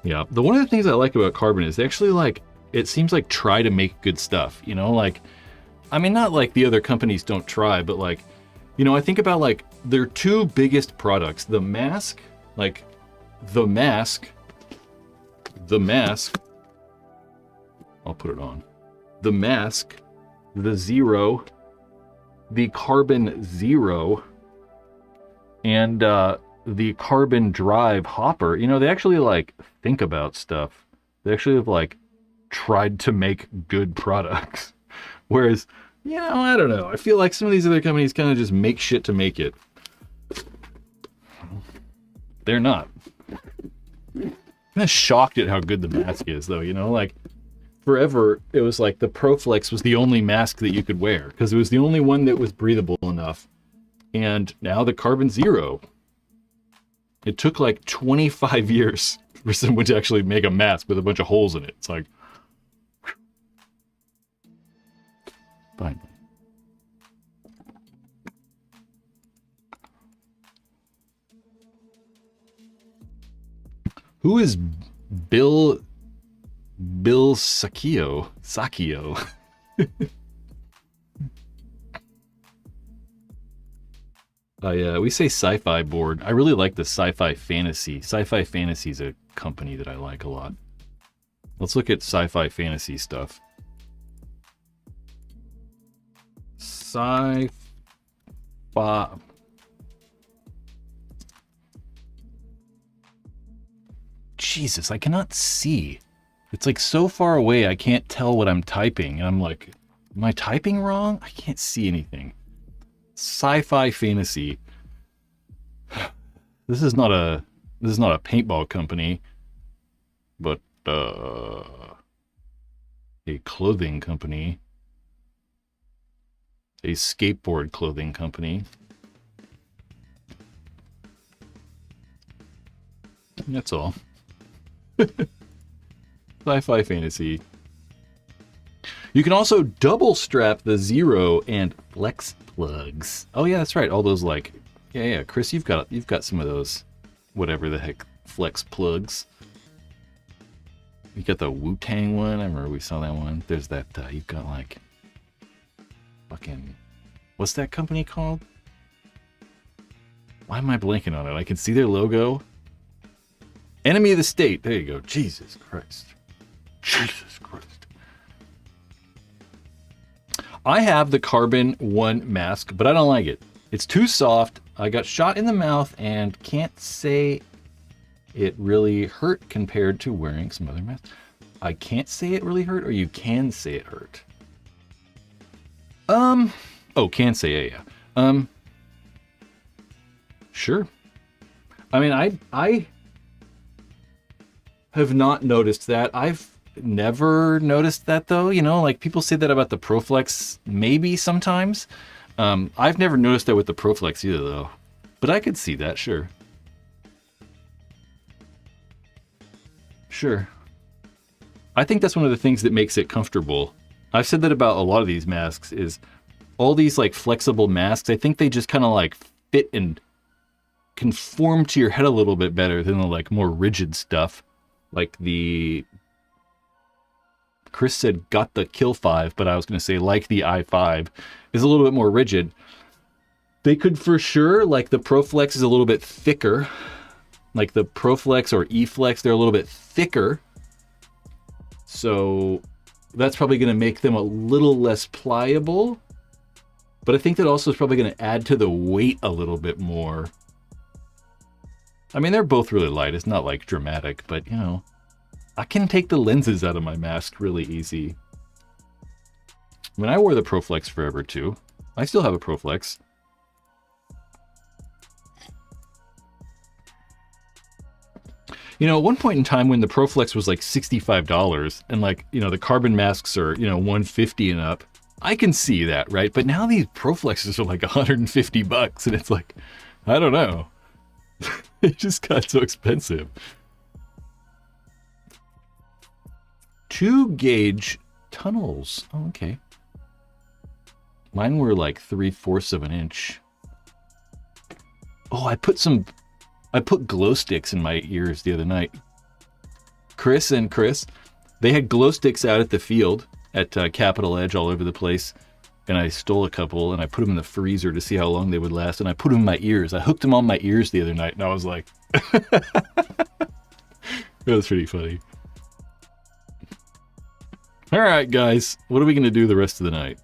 Yeah, one of the things I like about Carbon is they actually like, it seems like try to make good stuff, you know, like, I mean, not like the other companies don't try, but like, you know, I think about like their two biggest products, the mask, I'll put it on, the mask, the Zero, the Carbon Zero, and the Carbon Drive Hopper. You know, they actually like think about stuff. They actually have like tried to make good products. Whereas, you know, I don't know. I feel like some of these other companies kind of just make shit to make it. They're not. I'm kind of shocked at how good the mask is, though. You know, like forever it was like the ProFlex was the only mask that you could wear because it was the only one that was breathable enough. And now the Carbon Zero. It took like 25 years for someone to actually make a mask with a bunch of holes in it. It's like, finally. Who is Bill Sakio? We say Sci-Fi Board. I really like the Sci-Fi Fantasy. Sci-Fi Fantasy is a company that I like a lot. Let's look at Sci-Fi Fantasy stuff. Sci-Fi. Jesus, I cannot see. It's like so far away I can't tell what I'm typing. And I'm like, am I typing wrong? I can't see anything. Sci-Fi Fantasy. This is not a paintball company, but a clothing company. A skateboard clothing company. That's all. Sci-Fi Fantasy. You can also double strap the Zero and Flex plugs. Oh yeah, that's right. All those like, yeah. Chris, you've got some of those, whatever the heck, Flex plugs. You got the Wu-Tang one. I remember we saw that one. There's that. You've got like, fucking, what's that company called? Why am I blanking on it? I can see their logo. Enemy of the State. There you go. Jesus Christ. Jesus Christ. I have the Carbon One mask, but I don't like it. It's too soft. I got shot in the mouth and can't say it really hurt compared to wearing some other masks. I can't say it really hurt, or you can say it hurt. Oh, can say it, yeah. Sure. I mean, I have not noticed that. I've never noticed that though. You know, like people say that about the ProFlex maybe sometimes. I've never noticed that with the ProFlex either though. But I could see that, sure. Sure. I think that's one of the things that makes it comfortable. I've said that about a lot of these masks is all these like flexible masks, I think they just kind of like fit and conform to your head a little bit better than the like more rigid stuff. Like the Chris said got the Kill 5, but I was going to say like the i5 is a little bit more rigid. They could for sure, like the ProFlex is a little bit thicker. Like the ProFlex or eFlex, they're a little bit thicker. So that's probably going to make them a little less pliable. But I think that also is probably going to add to the weight a little bit more. I mean, they're both really light. It's not like dramatic, but you know, I can take the lenses out of my mask really easy. I mean, I wore the ProFlex forever too. I still have a ProFlex. You know, at one point in time when the ProFlex was like $65 and like, you know, the carbon masks are, you know, $150 and up, I can see that, right? But now these ProFlexes are like $150 and it's like, I don't know. It just got so expensive. 2-gauge tunnels. Oh, okay. Mine were like 3/4 of an inch. Oh, I put glow sticks in my ears the other night. Chris, they had glow sticks out at the field at Capitol Edge all over the place. And I stole a couple and I put them in the freezer to see how long they would last. And I put them in my ears. I hooked them on my ears the other night and I was like, it was pretty funny. All right, guys, what are we going to do the rest of the night?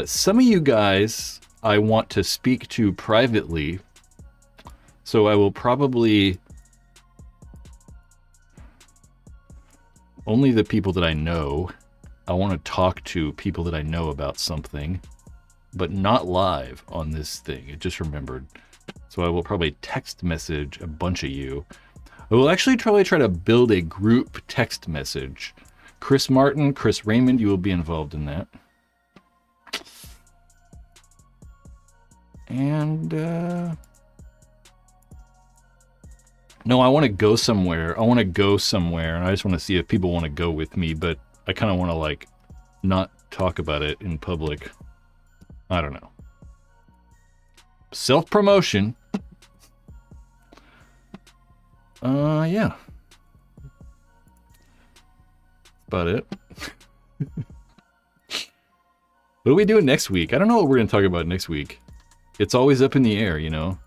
Some of you guys I want to speak to privately. So I will probably only the people that I know. I want to talk to people that I know about something, but not live on this thing. I just remembered. So I will probably text message a bunch of you. I will actually probably try to build a group text message. Chris Martin, Chris Raymond, you will be involved in that. And, no, I want to go somewhere. And I just want to see if people want to go with me, but I kind of want to, like, not talk about it in public. I don't know. Self-promotion. Yeah. About it. What are we doing next week? I don't know what we're going to talk about next week. It's always up in the air, you know?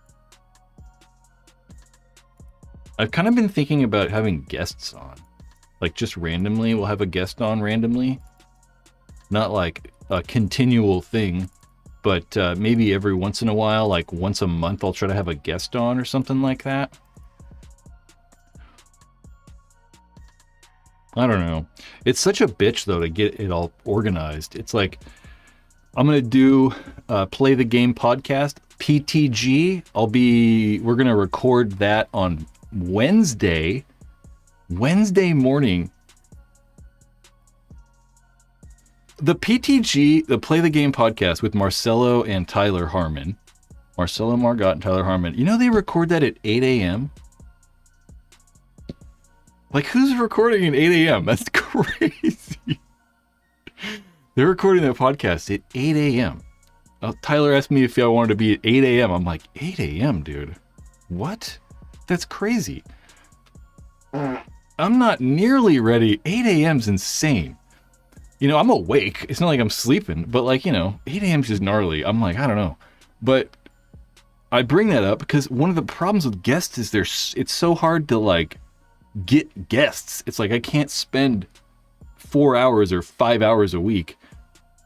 I've kind of been thinking about having guests on. Like, just randomly, we'll have a guest on randomly. Not like a continual thing, but maybe every once in a while, like once a month, I'll try to have a guest on or something like that. I don't know. It's such a bitch, though, to get it all organized. It's like, I'm going to do Play the Game podcast, PTG. We're going to record that on Wednesday morning. The PTG, the Play the Game podcast with Marcelo and Tyler Harmon. Marcelo Margot and Tyler Harmon. You know they record that at 8 a.m.? Like, who's recording at 8 a.m.? That's crazy. They're recording their podcast at 8 a.m. Tyler asked me if I wanted to be at 8 a.m. I'm like, 8 a.m., dude? What? That's crazy. I'm not nearly ready. 8 a.m.'s insane. You know, I'm awake. It's not like I'm sleeping, but like, you know, 8 a.m.'s just gnarly. I'm like, I don't know. But I bring that up because one of the problems with guests is it's so hard to like get guests. It's like I can't spend 4 hours or 5 hours a week,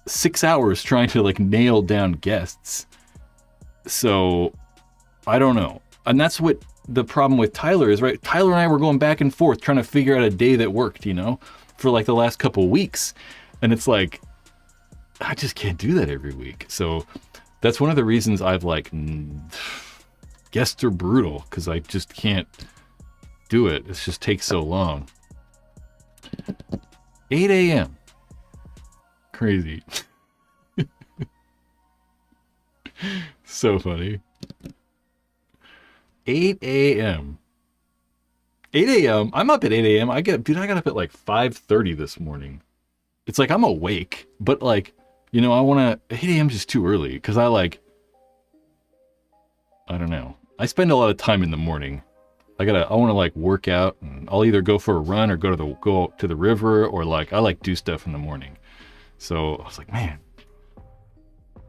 6 hours trying to like nail down guests. So I don't know. And that's what the problem with Tyler is, right? Tyler and I were going back and forth trying to figure out a day that worked, you know, for like the last couple weeks. And it's like, I just can't do that every week. So that's one of the reasons I've like, guests are brutal because I just can't do it. It just takes so long. 8 a.m. Crazy. So funny. 8 a.m. 8 a.m. I'm up at 8 a.m. I got up at like 5:30 this morning. It's like I'm awake, but like You know, I want to, 8 a.m. is just too early because I don't know. I spend a lot of time in the morning. I want to like work out, and I'll either go for a run or go to the river, or like I like do stuff in the morning. So I was like, man.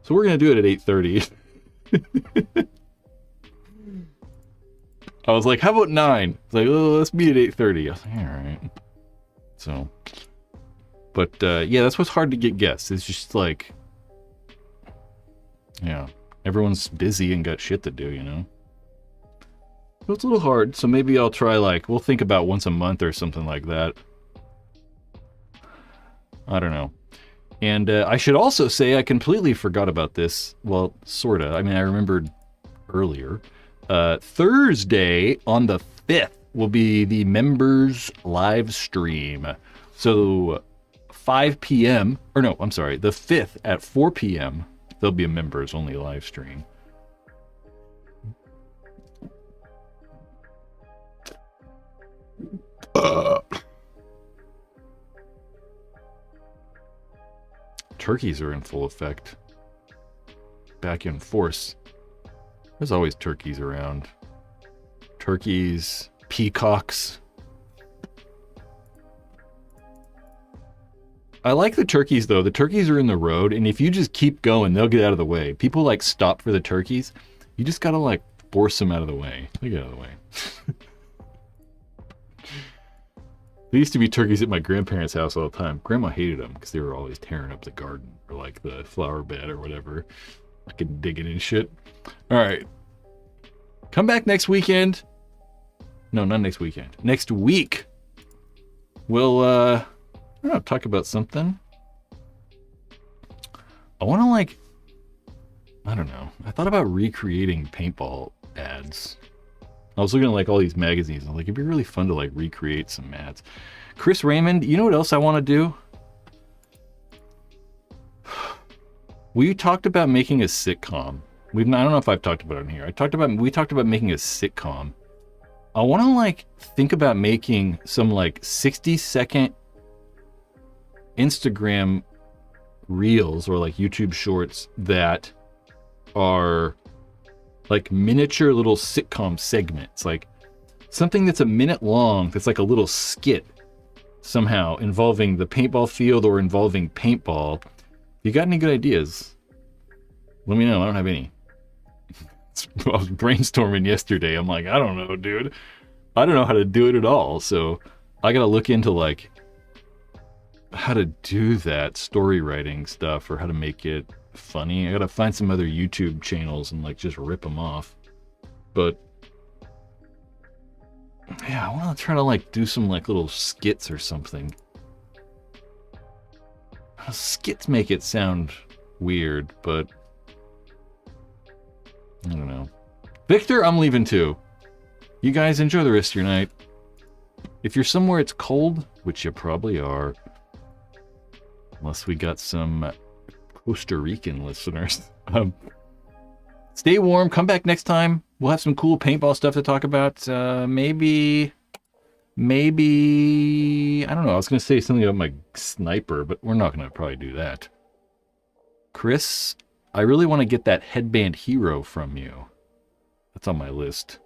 So we're gonna do it at 8:30. I was like, how about 9? It's like, oh, let's meet at 8:30. I was like, all right. So, but yeah, that's what's hard to get guests. It's just like, yeah, everyone's busy and got shit to do, you know. So it's a little hard. So maybe I'll try we'll think about once a month or something like that. I don't know. And I should also say I completely forgot about this. Well, sorta. I mean, I remembered earlier. Thursday on the 5th will be the members live stream. So 5 p.m. or no, I'm sorry, the 5th at 4 p.m. there'll be a members only live stream. Turkeys are in full effect. Back in force. There's always turkeys around. Turkeys, peacocks. I like the turkeys though. The turkeys are in the road, and if you just keep going, they'll get out of the way. People stop for the turkeys. You just gotta force them out of the way. They get out of the way. There used to be turkeys at my grandparents' house all the time. Grandma hated them because they were always tearing up the garden or the flower bed or whatever. Fucking digging in shit. All right. Come back next weekend. No, not next weekend. Next week. We'll, I don't know, talk about something. I want to I don't know. I thought about recreating paintball ads. I was looking at all these magazines. I'm like, it'd be really fun to recreate some ads. Chris Raymond, you know what else I want to do? We talked about making a sitcom. I don't know if I've talked about it in here. We talked about making a sitcom. I want to think about making some 60-second Instagram reels or YouTube shorts that are miniature little sitcom segments, something that's a minute long, that's a little skit somehow involving the paintball field or involving paintball. You got any good ideas? Let me know. I don't have any. I was brainstorming yesterday. I'm like, I don't know, dude. I don't know how to do it at all. So I got to look into how to do that story writing stuff or how to make it funny. I gotta find some other YouTube channels and just rip them off. But yeah, I want to try to do some little skits or something. Skits make it sound weird, but I don't know. Victor, I'm leaving too. You guys enjoy the rest of your night. If you're somewhere it's cold, which you probably are, unless we got some Costa Rican listeners. Stay warm. Come back next time. We'll have some cool paintball stuff to talk about. Maybe, I don't know. I was going to say something about my sniper, but we're not going to probably do that. Chris, I really want to get that headband hero from you. That's on my list.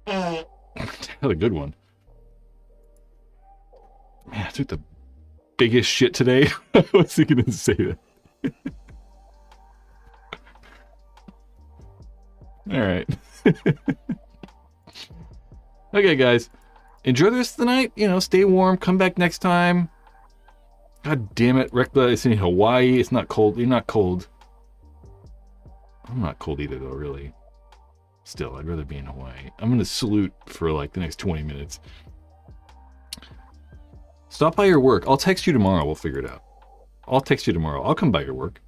That's a good one. Man, I took the biggest shit today. I wasn't going to say that. All right. Okay, guys. Enjoy the rest of the night. Stay warm. Come back next time. God damn it. Rekla, it's in Hawaii. It's not cold. You're not cold. I'm not cold either, though, really. Still, I'd rather be in Hawaii. I'm going to salute for the next 20 minutes. Stop by your work. I'll text you tomorrow. We'll figure it out. I'll text you tomorrow. I'll come by your work.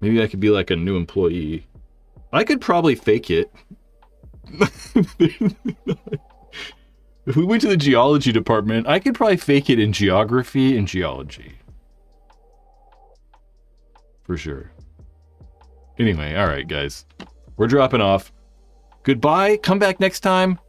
Maybe I could be a new employee. I could probably fake it. If we went to the geology department, I could probably fake it in geography and geology. For sure. Anyway, all right, guys. We're dropping off. Goodbye. Come back next time.